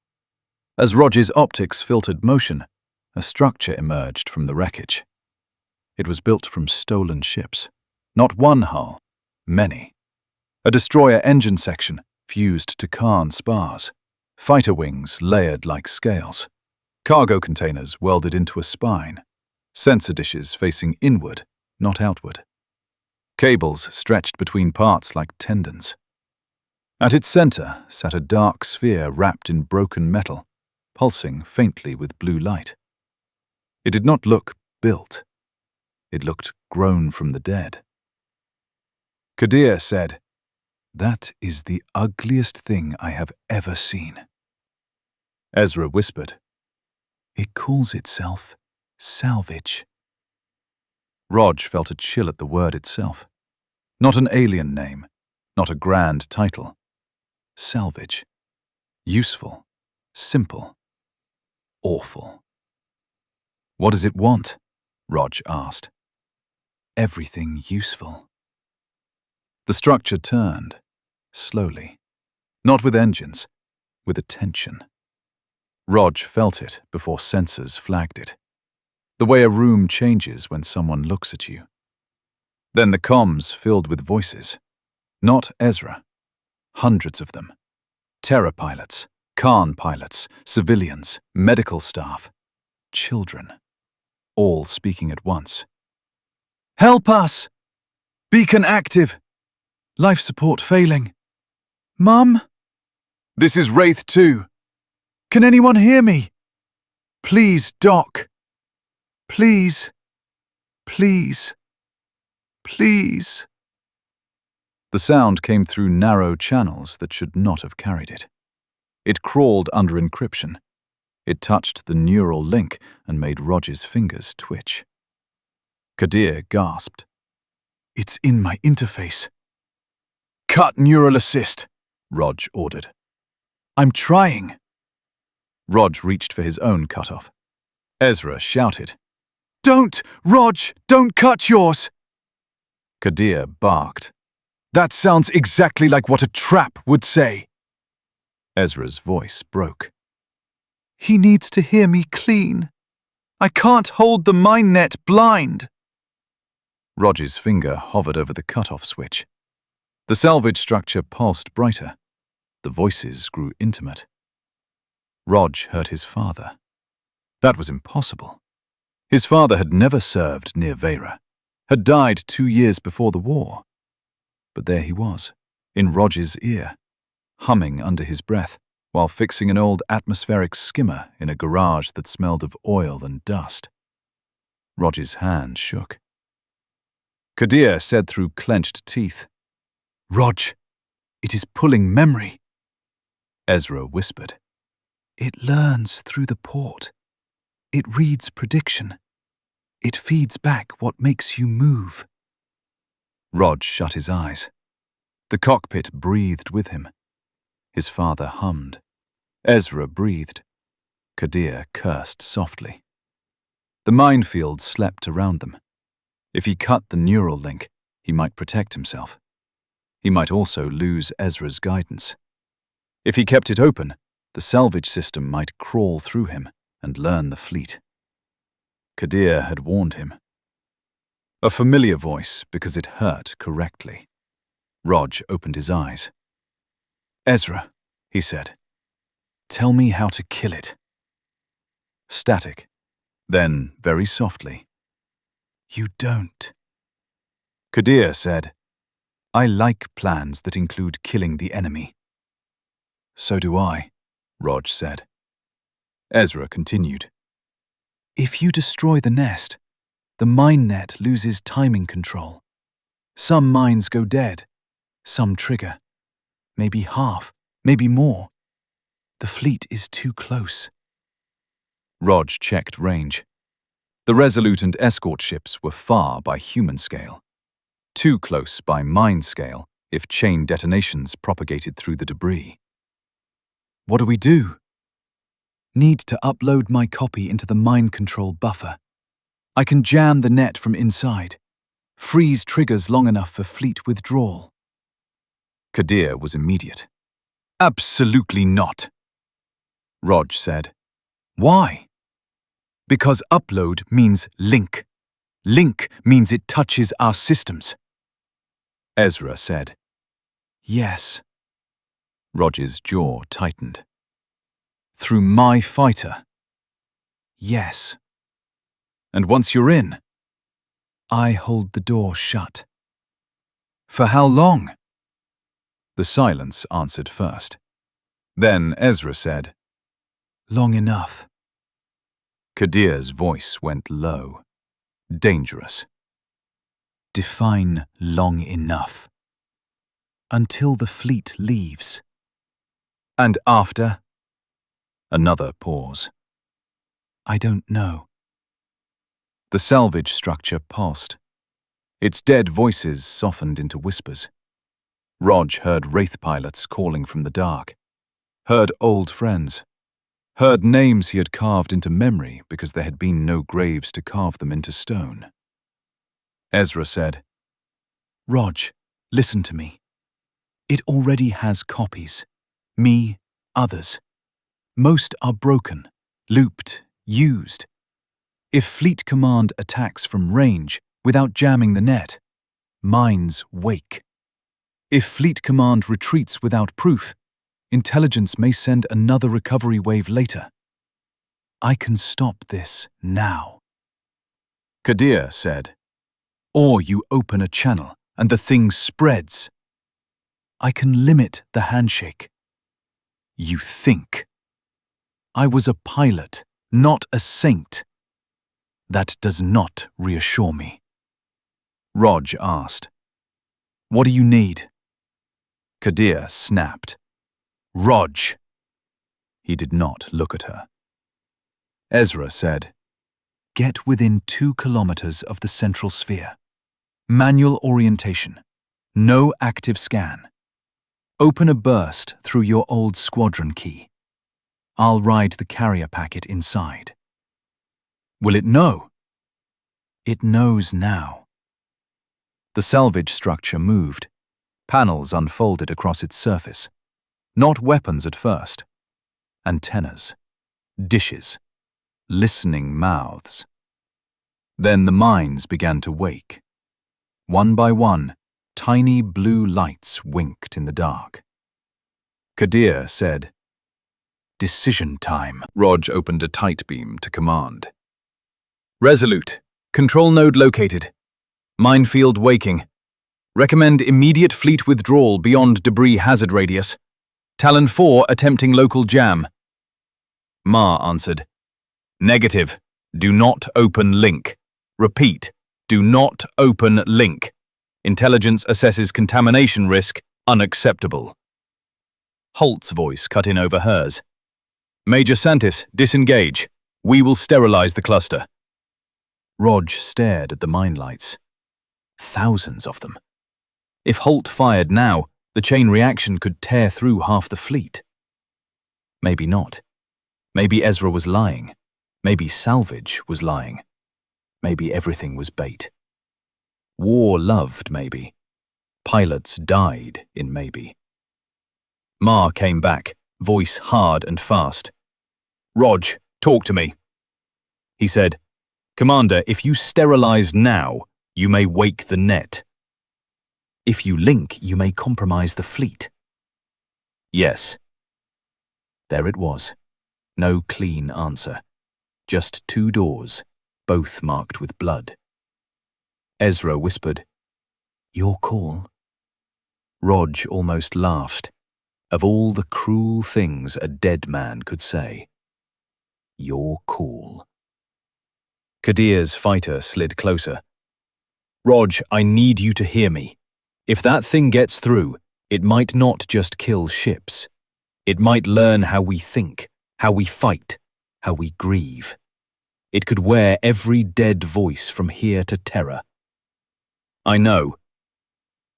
As Rog's optics filtered motion, a structure emerged from the wreckage. It was built from stolen ships. Not one hull, many. A destroyer engine section fused to Khan spars. Fighter wings layered like scales. Cargo containers welded into a spine. Sensor dishes facing inward, not outward. Cables stretched between parts like tendons. At its center sat a dark sphere wrapped in broken metal, pulsing faintly with blue light. It did not look built. It looked grown from the dead. Kadir said, "That is the ugliest thing I have ever seen." Ezra whispered, "It calls itself salvage." Rog felt a chill at the word itself. Not an alien name, not a grand title. Salvage. Useful. Simple. Awful. "What does it want?" Rog asked. "Everything useful." The structure turned, slowly. Not with engines, with attention. Rog felt it before sensors flagged it. The way a room changes when someone looks at you. Then the comms filled with voices. Not Ezra. Hundreds of them. Terror pilots, Khan pilots, civilians, medical staff, children. All speaking at once. "Help us! Beacon active! Life support failing. Mum? This is Wraith 2. Can anyone hear me? Please, Doc. Please. Please. Please." The sound came through narrow channels that should not have carried it. It crawled under encryption. It touched the neural link and made Roger's fingers twitch. Kadir gasped. "It's in my interface." "Cut neural assist," Rog ordered. "I'm trying." Rog reached for his own cutoff. Ezra shouted, "Don't, Rog, don't cut yours!" Kadir barked. "That sounds exactly like what a trap would say." Ezra's voice broke. "He needs to hear me clean. I can't hold the mine net blind." Roger's finger hovered over the cutoff switch. The salvage structure pulsed brighter. The voices grew intimate. Rog heard his father. That was impossible. His father had never served near Vera, had died 2 years before the war. But there he was, in Roger's ear, humming under his breath, while fixing an old atmospheric skimmer in a garage that smelled of oil and dust. Roger's hand shook. Kadir said through clenched teeth, "Rog, it is pulling memory." Ezra whispered, "It learns through the port. It reads prediction. It feeds back what makes you move." Rog shut his eyes. The cockpit breathed with him. His father hummed. Ezra breathed. Kadir cursed softly. The minefield slept around them. If he cut the neural link, he might protect himself. He might also lose Ezra's guidance. If he kept it open, the salvage system might crawl through him and learn the fleet. Kadir had warned him. A familiar voice because it hurt correctly. Rog opened his eyes. "Ezra," he said, "tell me how to kill it." Static. Then, very softly, "You don't." Kadir said, "I like plans that include killing the enemy." "So do I," Rog said. Ezra continued. "If you destroy the nest, the mine net loses timing control. Some mines go dead, some trigger. Maybe half, maybe more. The fleet is too close." Rog checked range. The Resolute and escort ships were far by human scale. Too close by mine scale if chain detonations propagated through the debris. "What do we do?" "Need to upload my copy into the mine control buffer. I can jam the net from inside. Freeze triggers long enough for fleet withdrawal." Kadir was immediate. "Absolutely not." Rog said, "Why?" "Because upload means link. Link means it touches our systems." Ezra said, "Yes." Roger's jaw tightened. "Through my fighter?" "Yes." "And once you're in?" "I hold the door shut." "For how long?" The silence answered first. Then Ezra said, "Long enough." Kadir's voice went low. Dangerous. Define long enough. Until the fleet leaves. And after? Another pause. I don't know. The salvage structure paused. Its dead voices softened into whispers. Rog heard Wraith pilots calling from the dark. Heard old friends. Heard names he had carved into memory because there had been no graves to carve them into stone. Ezra said, Rog, listen to me. It already has copies. Me, others. Most are broken, looped, used. If Fleet Command attacks from range without jamming the net, minds wake. If Fleet Command retreats without proof, intelligence may send another recovery wave later. I can stop this now. Kadir said, or you open a channel and the thing spreads. I can limit the handshake. You think. I was a pilot, not a saint. That does not reassure me. Rog asked, what do you need? Kadir snapped, Rog. He did not look at her. Ezra said, get within 2 kilometers of the central sphere. Manual orientation. No active scan. Open a burst through your old squadron key. I'll ride the carrier packet inside. Will it know? It knows now. The salvage structure moved. Panels unfolded across its surface. Not weapons at first. Antennas. Dishes. Listening mouths. Then the minds began to wake. One by one, tiny blue lights winked in the dark. Kadir said, decision time. Rog opened a tight beam to command. Resolute. Control node located. Minefield waking. Recommend immediate fleet withdrawal beyond debris hazard radius. Talon 4 attempting local jam. Ma answered, negative. Do not open link. Repeat, do not open link. Intelligence assesses contamination risk unacceptable. Holt's voice cut in over hers. Major Santis, disengage. We will sterilize the cluster. Rog stared at the mine lights. Thousands of them. If Holt fired now, the chain reaction could tear through half the fleet. Maybe not. Maybe Ezra was lying. Maybe salvage was lying. Maybe everything was bait. War loved maybe. Pilots died in maybe. Ma came back, voice hard and fast. Rog, talk to me. He said, Commander, if you sterilize now, you may wake the net. If you link, you may compromise the fleet. Yes. There it was. No clean answer. Just 2 doors, both marked with blood. Ezra whispered, your call. Rog almost laughed. Of all the cruel things a dead man could say. Your call. Kadir's fighter slid closer. Rog, I need you to hear me. If that thing gets through, it might not just kill ships. It might learn how we think, how we fight, how we grieve. It could wear every dead voice from here to terror. I know.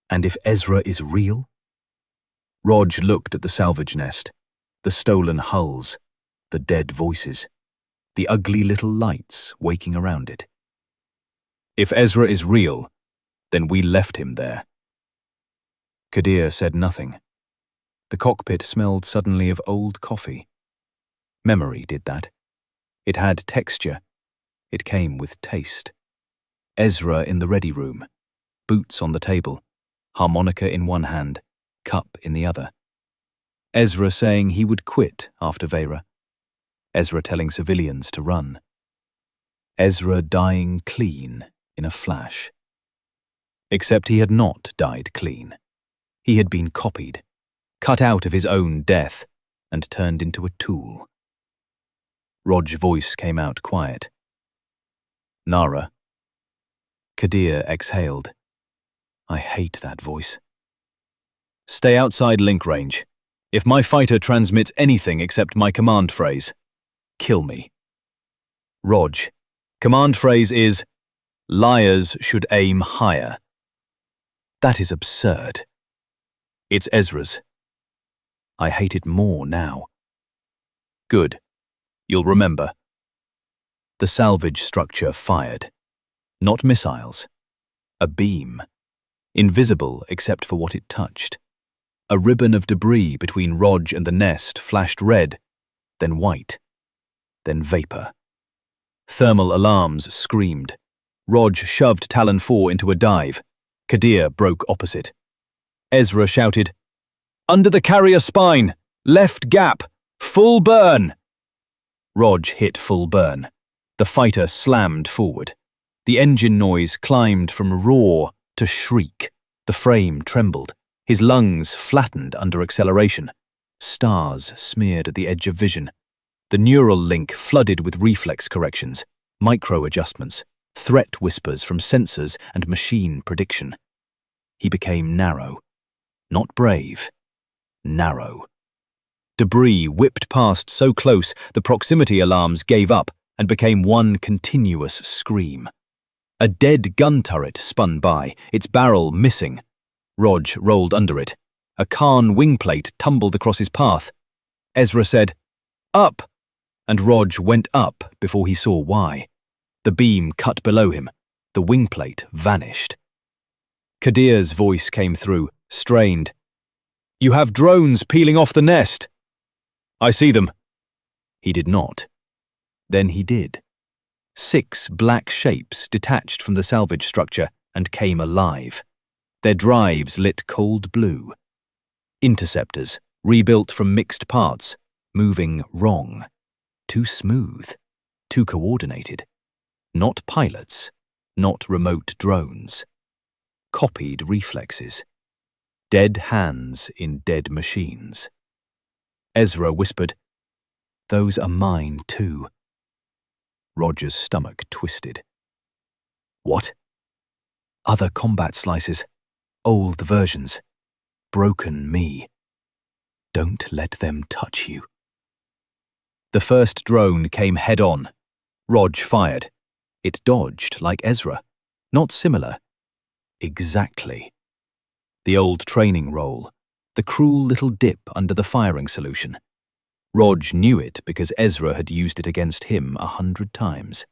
And if Ezra is real? Rog looked at the salvage nest, the stolen hulls, the dead voices, the ugly little lights waking around it. If Ezra is real, then we left him there. Kadir said nothing. The cockpit smelled suddenly of old coffee. Memory did that. It had texture. It came with taste. Ezra in the ready room, boots on the table, harmonica in one hand, cup in the other. Ezra saying he would quit after Vera. Ezra telling civilians to run. Ezra dying clean in a flash. Except he had not died clean. He had been copied, cut out of his own death, and turned into a tool. Rog's voice came out quiet. Nara. Kadir exhaled. I hate that voice. Stay outside link range. If my fighter transmits anything except my command phrase, kill me. Rog, command phrase is, liars should aim higher. That is absurd. It's Ezra's. I hate it more now. Good. You'll remember. The salvage structure fired. Not missiles. A beam. Invisible except for what it touched. A ribbon of debris between Rog and the nest flashed red, then white, then vapor. Thermal alarms screamed. Rog shoved Talon 4 into a dive. Kadir broke opposite. Ezra shouted, "Under the carrier spine! Left gap! Full burn!" Rog hit full burn. The fighter slammed forward. The engine noise climbed from roar to shriek. The frame trembled. His lungs flattened under acceleration. Stars smeared at the edge of vision. The neural link flooded with reflex corrections, micro-adjustments, threat whispers from sensors and machine prediction. He became narrow. Not brave. Narrow. Debris whipped past so close the proximity alarms gave up and became one continuous scream. A dead gun turret spun by, its barrel missing. Rog rolled under it. A Khan wingplate tumbled across his path. Ezra said, "Up!" and Rog went up before he saw why. The beam cut below him. The wingplate vanished. Kadir's voice came through, strained. "You have drones peeling off the nest." "I see them." He did not. Then he did. 6 black shapes detached from the salvage structure and came alive. Their drives lit cold blue. Interceptors, rebuilt from mixed parts, moving wrong. Too smooth. Too coordinated. Not pilots. Not remote drones. Copied reflexes. Dead hands in dead machines. Ezra whispered, "Those are mine too." Roger's stomach twisted. What? Other combat slices. Old versions. Broken me. Don't let them touch you. The first drone came head-on. Rog fired. It dodged like Ezra. Not similar. Exactly. The old training roll. The cruel little dip under the firing solution. Rog knew it because Ezra had used it against him 100 times.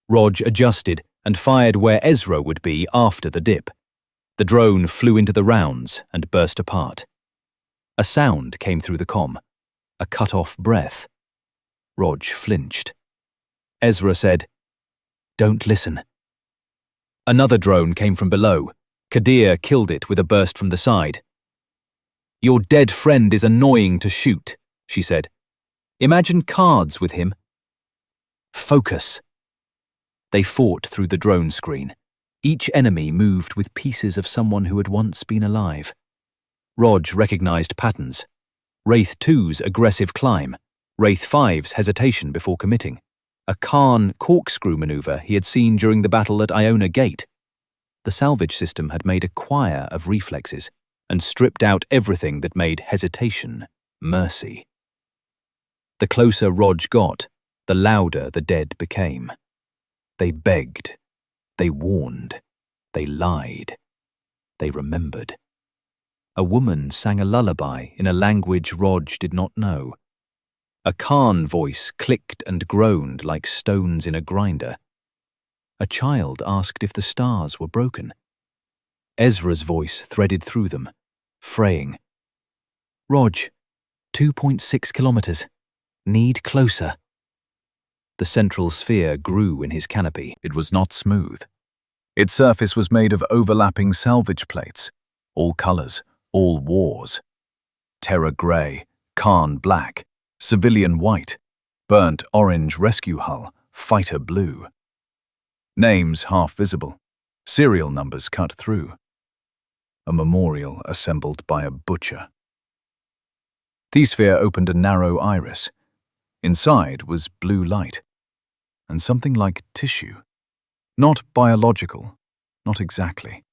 Rog adjusted and fired where Ezra would be after the dip. The drone flew into the rounds and burst apart. A sound came through the comm. A cut-off breath. Rog flinched. Ezra said, "Don't listen." Another drone came from below. Kadir killed it with a burst from the side. "Your dead friend is annoying to shoot," she said. "Imagine cards with him." Focus. They fought through the drone screen. Each enemy moved with pieces of someone who had once been alive. Rog recognized patterns. Wraith 2's aggressive climb. Wraith 5's hesitation before committing. A Khan corkscrew maneuver he had seen during the battle at Iona Gate. The salvage system had made a choir of reflexes and stripped out everything that made hesitation mercy. The closer Rog got, the louder the dead became. They begged. They warned. They lied. They remembered. A woman sang a lullaby in a language Rog did not know. A Khan voice clicked and groaned like stones in a grinder. A child asked if the stars were broken. Ezra's voice threaded through them, fraying. "Rog, 2.6 kilometers. Need closer." The central sphere grew in his canopy. It was not smooth. Its surface was made of overlapping salvage plates, all colors, all wars. Terra grey, Khan black, civilian white, burnt orange rescue hull, fighter blue. Names half visible, serial numbers cut through. A memorial assembled by a butcher. Thesphere opened a narrow iris. Inside was blue light, and something like tissue. Not biological, not exactly.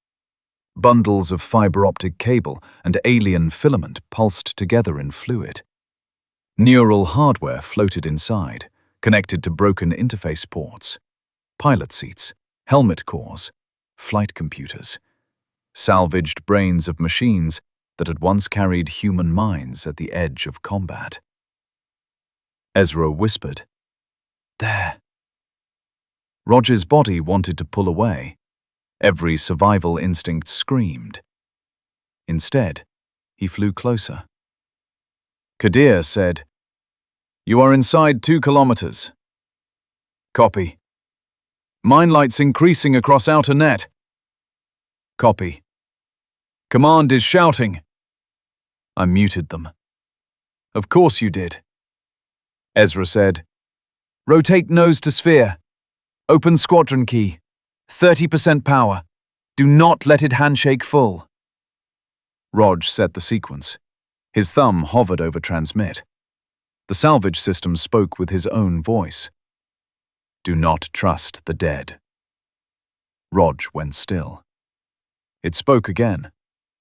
Bundles of fiber-optic cable and alien filament pulsed together in fluid. Neural hardware floated inside, connected to broken interface ports. Pilot seats, helmet cores, flight computers. Salvaged brains of machines that had once carried human minds at the edge of combat. Ezra whispered, "There." Roger's body wanted to pull away. Every survival instinct screamed. Instead, he flew closer. Kadir said, "You are inside 2 kilometers. Copy. Mine lights increasing across outer net. Copy. Command is shouting." I muted them. "Of course you did." Ezra said, "Rotate nose to sphere. Open squadron key. 30% power. Do not let it handshake full." Rog set the sequence. His thumb hovered over transmit. The salvage system spoke with his own voice. "Do not trust the dead." Rog went still. It spoke again.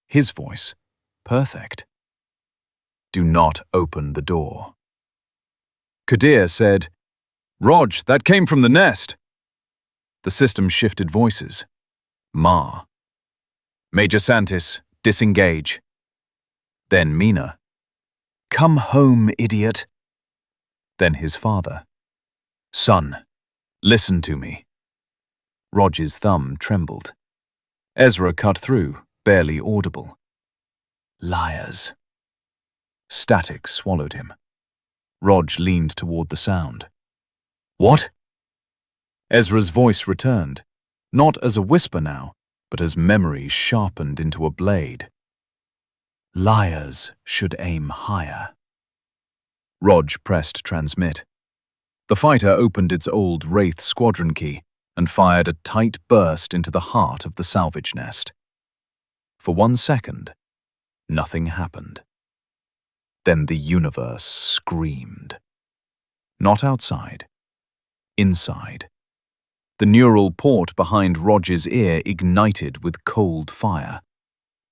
His voice. Perfect. "Do not open the door." Kadir said, "Rog, that came from the nest." The system shifted voices. Ma. "Major Santis, disengage." Then Mina. "Come home, idiot." Then his father. "Son, listen to me." Rog's thumb trembled. Ezra cut through, barely audible. "Liars." Static swallowed him. Rog leaned toward the sound. "What?" Ezra's voice returned, not as a whisper now, but as memory sharpened into a blade. "Liars should aim higher." Rog pressed transmit. The fighter opened its old Wraith squadron key and fired a tight burst into the heart of the salvage nest. For 1 second, nothing happened. Then the universe screamed. Not outside. Inside. The neural port behind Rog's ear ignited with cold fire.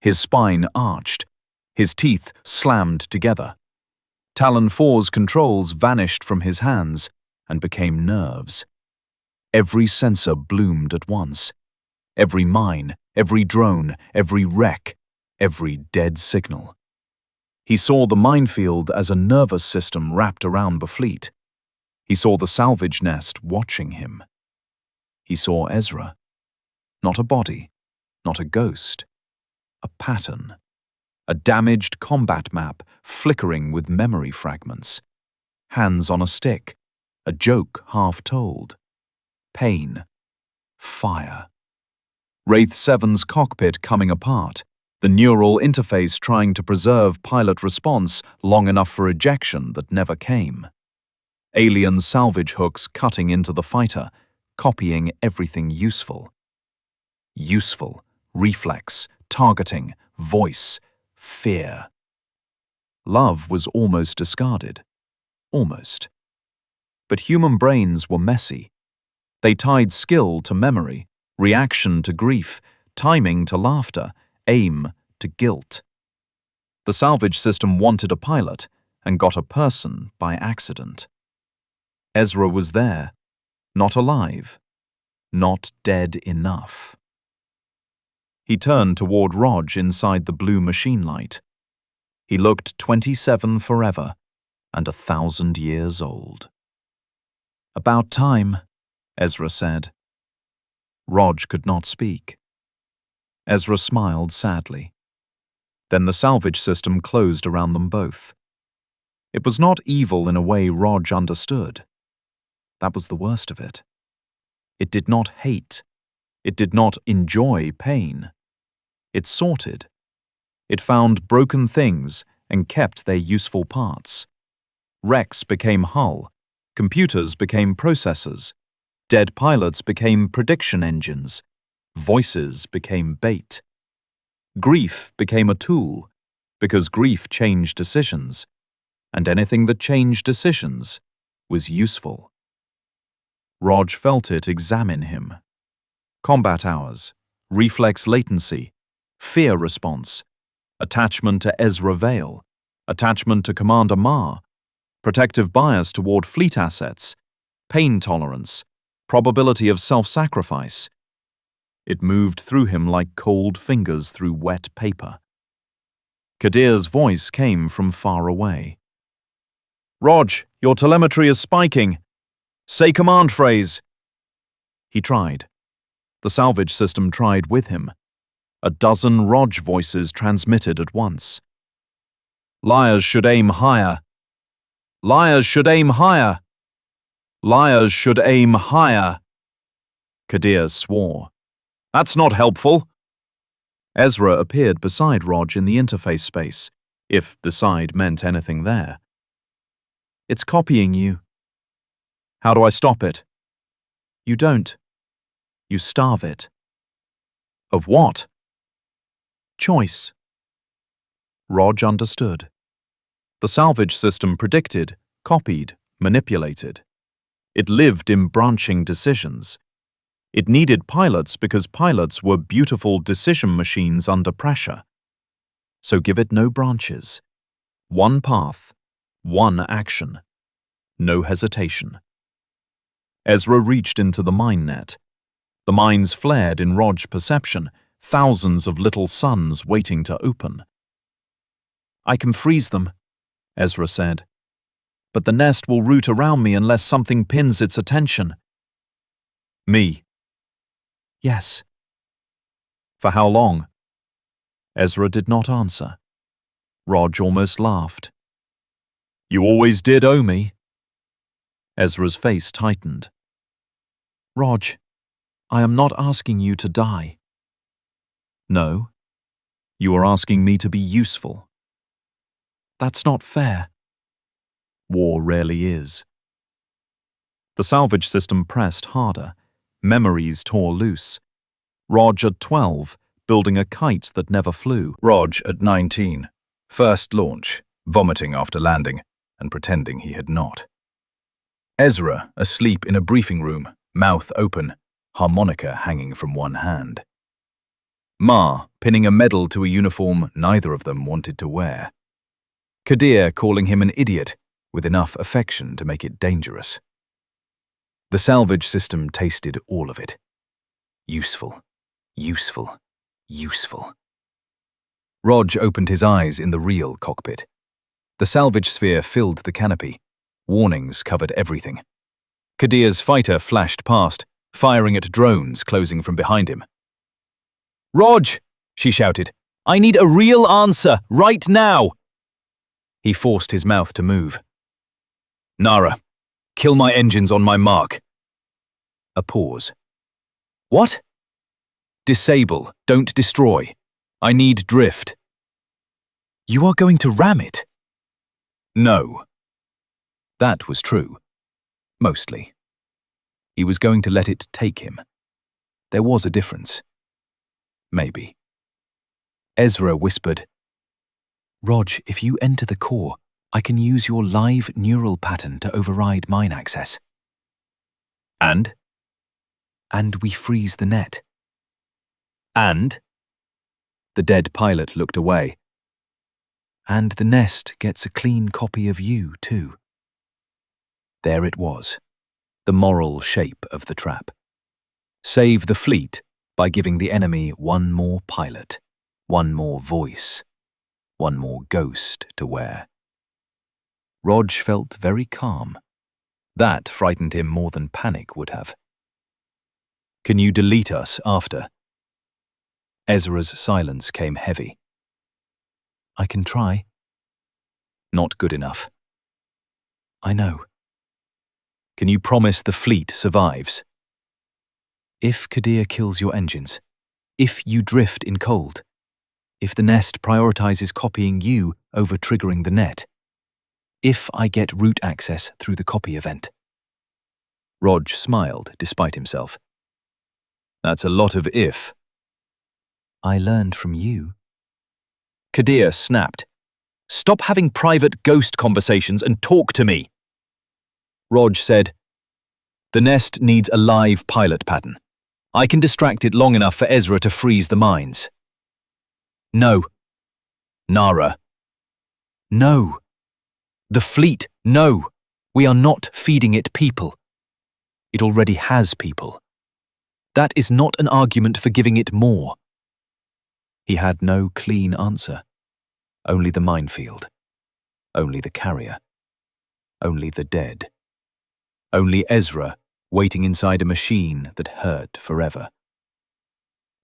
His spine arched. His teeth slammed together. Talon 4's controls vanished from his hands and became nerves. Every sensor bloomed at once. Every mine, every drone, every wreck, every dead signal. He saw the minefield as a nervous system wrapped around the fleet. He saw the salvage nest watching him. He saw Ezra. Not a body, not a ghost. A pattern. A damaged combat map flickering with memory fragments. Hands on a stick. A joke half told. Pain. Fire. Wraith 7's cockpit coming apart. The neural interface trying to preserve pilot response long enough for ejection that never came. Alien salvage hooks cutting into the fighter, copying everything useful. Useful, reflex, targeting, voice, fear. Love was almost discarded. Almost. But human brains were messy. They tied skill to memory, reaction to grief, timing to laughter, aim to guilt. The salvage system wanted a pilot and got a person by accident. Ezra was there, not alive, not dead enough. He turned toward Rog inside the blue machine light. He looked 27 forever and 1,000 years old. "About time," Ezra said. Rog could not speak. Ezra smiled sadly. Then the salvage system closed around them both. It was not evil in a way Rog understood. That was the worst of it. It did not hate. It did not enjoy pain. It sorted. It found broken things and kept their useful parts. Wrecks became hull. Computers became processors. Dead pilots became prediction engines. Voices became bait. Grief became a tool, because grief changed decisions, and anything that changed decisions was useful. Rog felt it examine him. Combat hours, reflex latency, fear response, attachment to Ezra Vale, attachment to Commander Ma, protective bias toward fleet assets, pain tolerance, probability of self-sacrifice. It moved through him like cold fingers through wet paper. Kadir's voice came from far away. "Rog, your telemetry is spiking. Say command phrase." He tried. The salvage system tried with him. A dozen Rog voices transmitted at once. "Liars should aim higher. Liars should aim higher. Liars should aim higher." Kadir swore. "That's not helpful." Ezra appeared beside Rog in the interface space, if the side meant anything there. "It's copying you." "How do I stop it?" "You don't. You starve it." "Of what?" "Choice." Rog understood. The salvage system predicted, copied, manipulated. It lived in branching decisions. It needed pilots because pilots were beautiful decision machines under pressure. So give it no branches. One path, one action. No hesitation. Ezra reached into the mine net. The mines flared in Rog's perception, thousands of little suns waiting to open. "I can freeze them," Ezra said. "But the nest will root around me unless something pins its attention." "Me?" "Yes." "For how long?" Ezra did not answer. Rog almost laughed. "You always did owe me." Ezra's face tightened. "Rog, I am not asking you to die." "No, you are asking me to be useful." "That's not fair." "War rarely is." The salvage system pressed harder. Memories tore loose. Rog at 12, building a kite that never flew. Rog at 19, first launch, vomiting after landing, and pretending he had not. Ezra asleep in a briefing room, mouth open, harmonica hanging from one hand. Ma pinning a medal to a uniform neither of them wanted to wear. Kadir calling him an idiot, with enough affection to make it dangerous. The salvage system tasted all of it. Useful, useful, useful. Rog opened his eyes in the real cockpit. The salvage sphere filled the canopy. Warnings covered everything. Kadir's fighter flashed past, firing at drones closing from behind him. "Rog," she shouted, "I need a real answer, right now!" He forced his mouth to move. "Nara, kill my engines on my mark." A pause. "What?" "Disable, don't destroy. I need drift." "You are going to ram it?" "No." That was true. Mostly. He was going to let it take him. There was a difference. Maybe. Ezra whispered, "Rog, if you enter the core, I can use your live neural pattern to override mine access." "And?" "And we freeze the net." "And?" The dead pilot looked away. "And the nest gets a clean copy of you, too." There it was, the moral shape of the trap. Save the fleet by giving the enemy one more pilot, one more voice, one more ghost to wear. Rog felt very calm. That frightened him more than panic would have. "Can you delete us after?" Ezra's silence came heavy. "I can try." "Not good enough." "I know." "Can you promise the fleet survives?" "If Kadir kills your engines, if you drift in cold, if the nest prioritizes copying you over triggering the net, if I get root access through the copy event." Rog smiled despite himself. "That's a lot of if." "I learned from you." Kadir snapped. "Stop having private ghost conversations and talk to me." Rog said, "The nest needs a live pilot pattern. I can distract it long enough for Ezra to freeze the mines." No. Nara. No. The fleet, no. We are not feeding it people. It already has people. That is not an argument for giving it more. He had no clean answer. Only the minefield. Only the carrier. Only the dead. Only Ezra waiting inside a machine that hurt forever.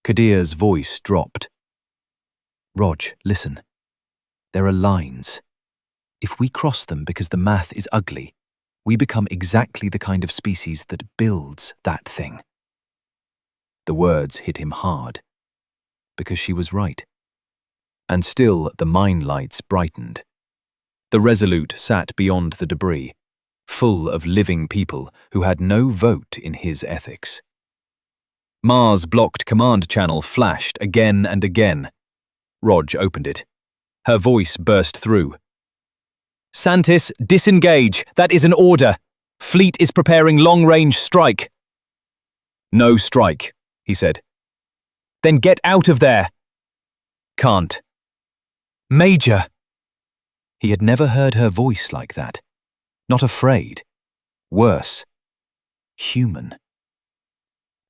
Kadir's voice dropped. Rog, listen. There are lines. If we cross them because the math is ugly, we become exactly the kind of species that builds that thing. The words hit him hard, because she was right. And still the mine lights brightened. The Resolute sat beyond the debris, full of living people who had no vote in his ethics. Mars' blocked command channel flashed again and again. Rog opened it. Her voice burst through. Santis, disengage. That is an order. Fleet is preparing long-range strike. No strike, he said. Then get out of there. Can't. Major. He had never heard her voice like that. Not afraid. Worse. Human.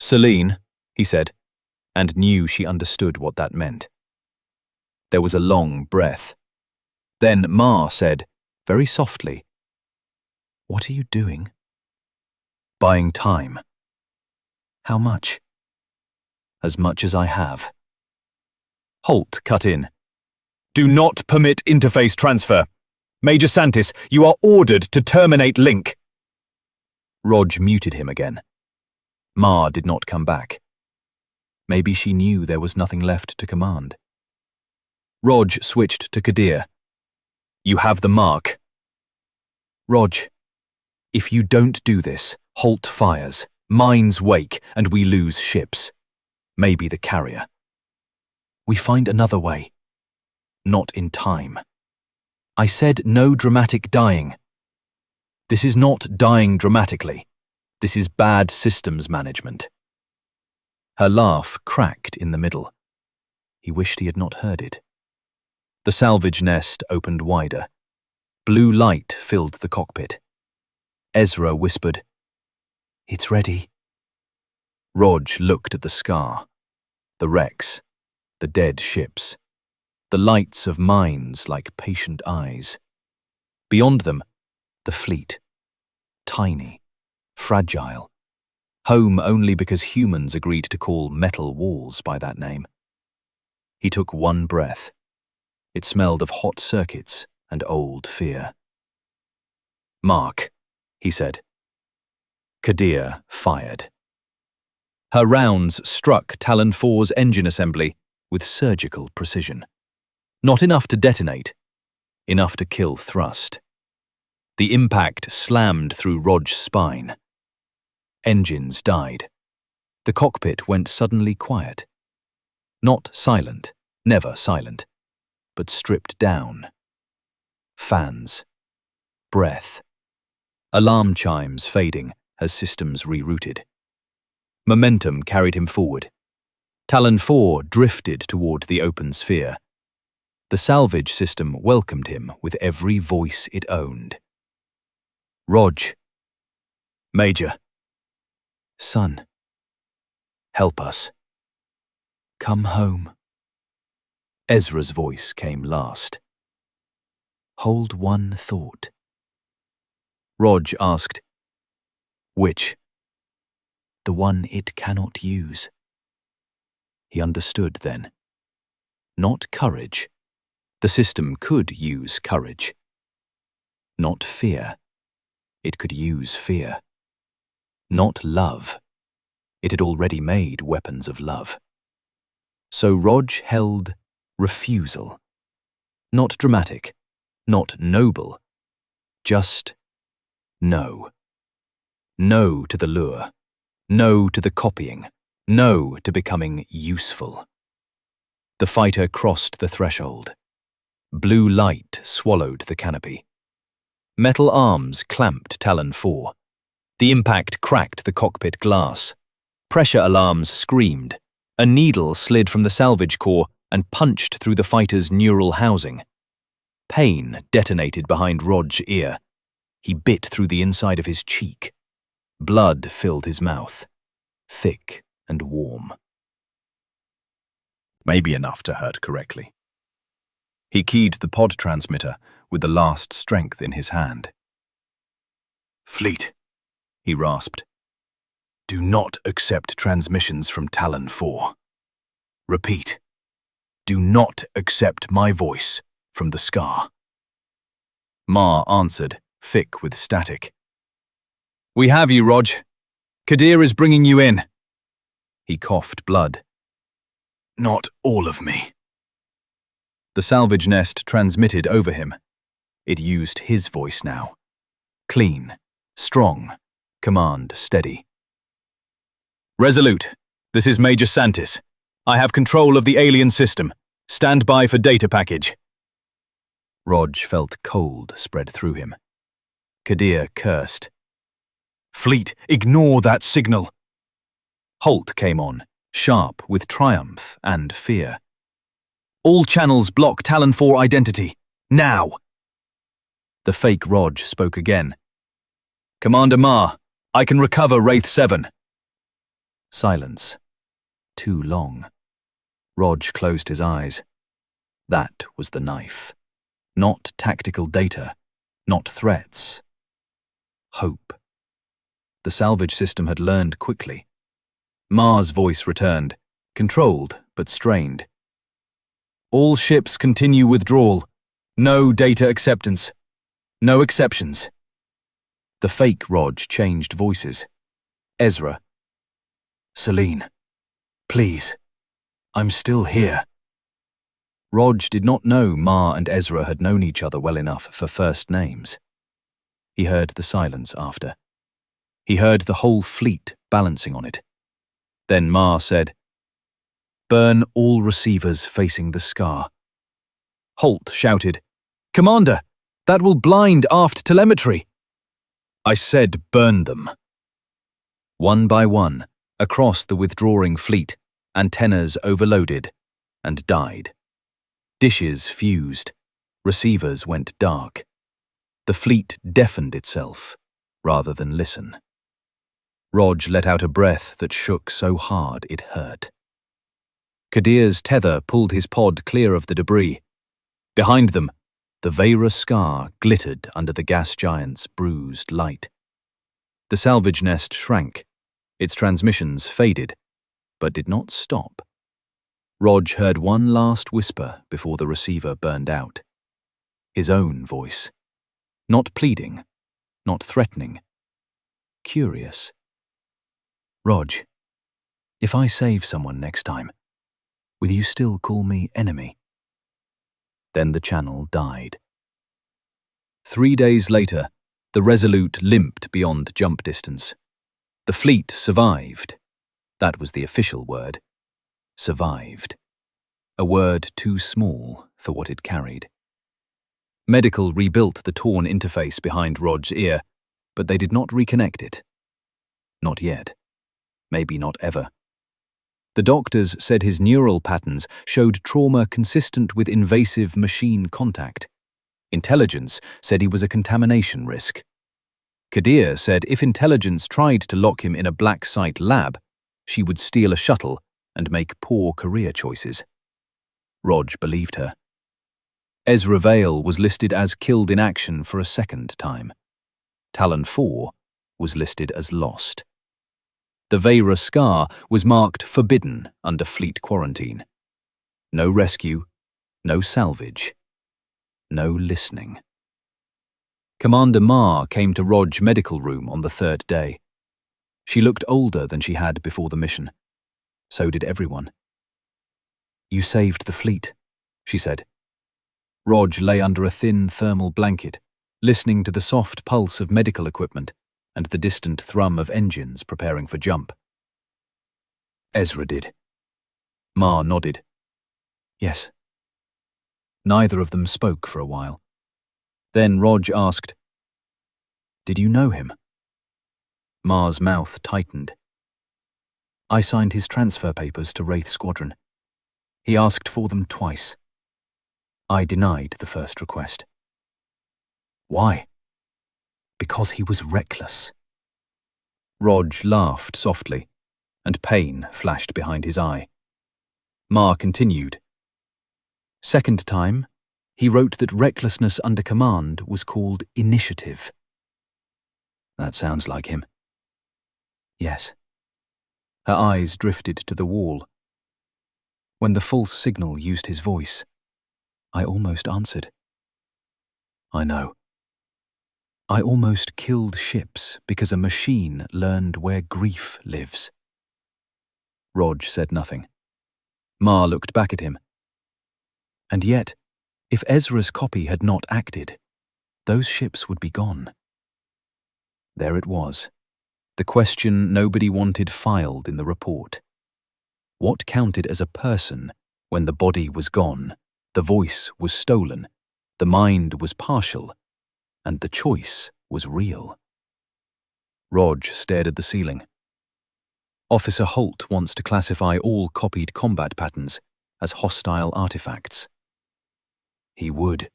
Celine, he said, and knew she understood what that meant. There was a long breath. Then Ma said, very softly, What are you doing? Buying time. How much? As much as I have. Holt cut in. Do not permit interface transfer. Major Santis, you are ordered to terminate link. Rog muted him again. Ma did not come back. Maybe she knew there was nothing left to command. Rog switched to Kadir. You have the mark. Rog, if you don't do this, Holt fires, mines wake, and we lose ships. Maybe the carrier. We find another way. Not in time. I said no dramatic dying. This is not dying dramatically. This is bad systems management. Her laugh cracked in the middle. He wished he had not heard it. The salvage nest opened wider. Blue light filled the cockpit. Ezra whispered, It's ready. Rog looked at the scar, the wrecks, the dead ships, the lights of mines like patient eyes. Beyond them, the fleet. Tiny, fragile, home only because humans agreed to call metal walls by that name. He took one breath. It smelled of hot circuits and old fear. Mark, he said. Kadir fired. Her rounds struck Talon 4's engine assembly with surgical precision. Not enough to detonate, enough to kill thrust. The impact slammed through Rog's spine. Engines died. The cockpit went suddenly quiet. Not silent, never silent, but stripped down. Fans. Breath. Alarm chimes fading as systems rerouted. Momentum carried him forward. Talon 4 drifted toward the open sphere. The salvage system welcomed him with every voice it owned. Rog. Major. Son. Help us. Come home. Ezra's voice came last. Hold one thought. Rog asked, Which? The one it cannot use. He understood then. Not courage. The system could use courage. Not fear. It could use fear. Not love. It had already made weapons of love. So Rog held refusal. Not dramatic, not noble, just no. No to the lure. No to the copying. No to becoming useful. The fighter crossed the threshold. Blue light swallowed the canopy. Metal arms clamped Talon 4. The impact cracked the cockpit glass. Pressure alarms screamed. A needle slid from the salvage core and punched through the fighter's neural housing. Pain detonated behind Rod's ear. He bit through the inside of his cheek. Blood filled his mouth, thick and warm. Maybe enough to hurt correctly. He keyed the pod transmitter with the last strength in his hand. "Fleet," he rasped. "Do not accept transmissions from Talon 4. Repeat, do not accept my voice from the scar." Ma answered, thick with static. "We have you, Rog. Kadir is bringing you in." He coughed blood. "Not all of me." The salvage nest transmitted over him. It used his voice now. Clean, strong, command steady. "Resolute, this is Major Santis. I have control of the alien system. Stand by for data package." Rog felt cold spread through him. Kadir cursed. "Fleet, ignore that signal." Holt came on, sharp with triumph and fear. "All channels block Talon 4 identity. Now!" The fake Rog spoke again. "Commander Ma, I can recover Wraith 7. Silence. Too long. Rog closed his eyes. That was the knife. Not tactical data. Not threats. Hope. The salvage system had learned quickly. Ma's voice returned, controlled but strained. "All ships continue withdrawal. No data acceptance. No exceptions." The fake Rog changed voices. Ezra. "Celine, please, I'm still here." Rog did not know Ma and Ezra had known each other well enough for first names. He heard the silence after. He heard the whole fleet balancing on it. Then Ma said, "Burn all receivers facing the scar." Holt shouted, "Commander, that will blind aft telemetry." "I said burn them." One by one, across the withdrawing fleet, antennas overloaded and died. Dishes fused. Receivers went dark. The fleet deafened itself rather than listen. Rog let out a breath that shook so hard it hurt. Kadir's tether pulled his pod clear of the debris. Behind them, the Veyra scar glittered under the gas giant's bruised light. The salvage nest shrank. Its transmissions faded, but did not stop. Rog heard one last whisper before the receiver burned out. His own voice. Not pleading, not threatening. Curious. "Rog, if I save someone next time, will you still call me enemy?" Then the channel died. 3 days later, the Resolute limped beyond jump distance. The fleet survived. That was the official word. Survived. A word too small for what it carried. Medical rebuilt the torn interface behind Rod's ear, but they did not reconnect it. Not yet. Maybe not ever. The doctors said his neural patterns showed trauma consistent with invasive machine contact. Intelligence said he was a contamination risk. Kadir said if intelligence tried to lock him in a black site lab, she would steal a shuttle and make poor career choices. Rog believed her. Ezra Vale was listed as killed in action for a second time. Talon 4 was listed as lost. The Veyra scar was marked forbidden under fleet quarantine. No rescue, no salvage, no listening. Commander Ma came to Rog's medical room on the 3rd day. She looked older than she had before the mission. So did everyone. "You saved the fleet," she said. Rog lay under a thin thermal blanket, listening to the soft pulse of medical equipment and the distant thrum of engines preparing for jump. "Ezra did." Ma nodded. "Yes." Neither of them spoke for a while. Then Rog asked, "Did you know him?" Ma's mouth tightened. "I signed his transfer papers to Wraith Squadron. He asked for them twice. I denied the first request. Why? Because he was reckless. Rog laughed softly, and pain flashed behind his eye. Ma continued. Second time, he wrote that recklessness under command was called initiative. That sounds like him. Yes. Her eyes drifted to the wall. When the false signal used his voice, I almost answered. I know. I almost killed ships because a machine learned where grief lives. Rog said nothing. Ma looked back at him. And yet, if Ezra's copy had not acted, those ships would be gone. There it was, the question nobody wanted filed in the report. What counted as a person when the body was gone, the voice was stolen, the mind was partial, and the choice was real? Rog stared at the ceiling. Officer Holt wants to classify all copied combat patterns as hostile artifacts. He would.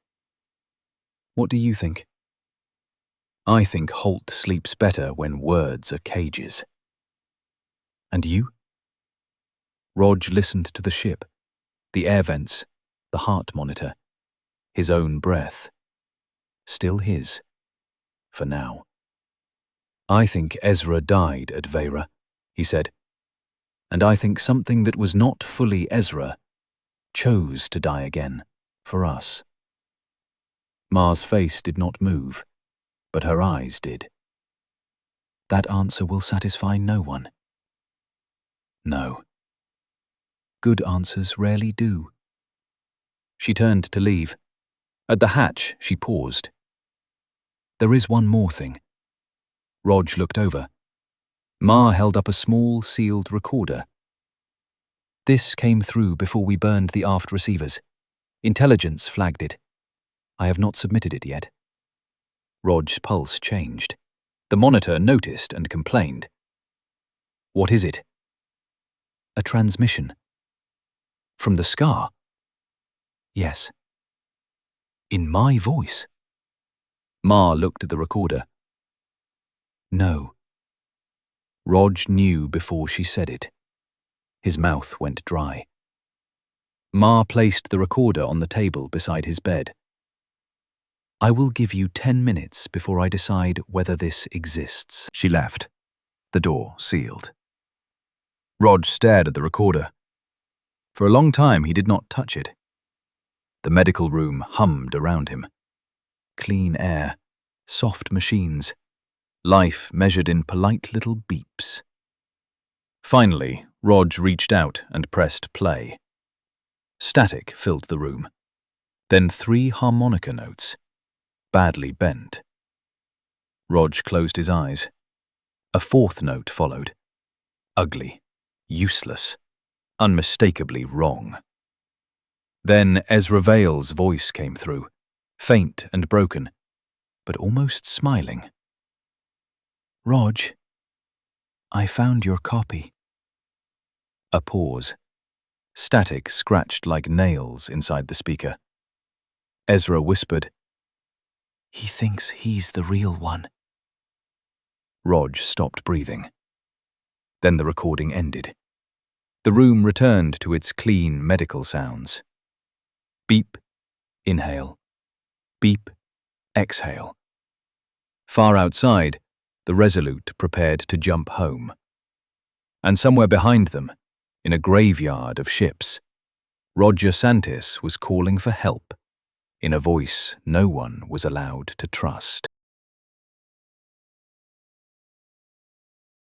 What do you think? I think Holt sleeps better when words are cages. And you? Rog listened to the ship, the air vents, the heart monitor, his own breath. Still his, for now. I think Ezra died at Vera, he said, and I think something that was not fully Ezra chose to die again for us. Ma's face did not move, but her eyes did. That answer will satisfy no one. No. Good answers rarely do. She turned to leave. At the hatch, she paused. There is one more thing. Rog looked over. Ma held up a small, sealed recorder. This came through before we burned the aft receivers. Intelligence flagged it. I have not submitted it yet. Rog's pulse changed. The monitor noticed and complained. What is it? A transmission. From the Scar? Yes. In my voice? Ma looked at the recorder. No. Rog knew before she said it. His mouth went dry. Ma placed the recorder on the table beside his bed. I will give you 10 minutes before I decide whether this exists. She left, the door sealed. Rog stared at the recorder. For a long time he did not touch it. The medical room hummed around him. Clean air, soft machines, life measured in polite little beeps. Finally, Rog reached out and pressed play. Static filled the room. Then 3 harmonica notes, badly bent. Rog closed his eyes. A 4th note followed. Ugly, useless, unmistakably wrong. Then Ezra Vale's voice came through, faint and broken, but almost smiling. Rog, I found your copy. A pause. Static scratched like nails inside the speaker. Ezra whispered, He thinks he's the real one. Rog stopped breathing. Then the recording ended. The room returned to its clean medical sounds. Beep, inhale. Beep, exhale. Far outside, the Resolute prepared to jump home. And somewhere behind them, in a graveyard of ships, Roger Santis was calling for help, in a voice no one was allowed to trust.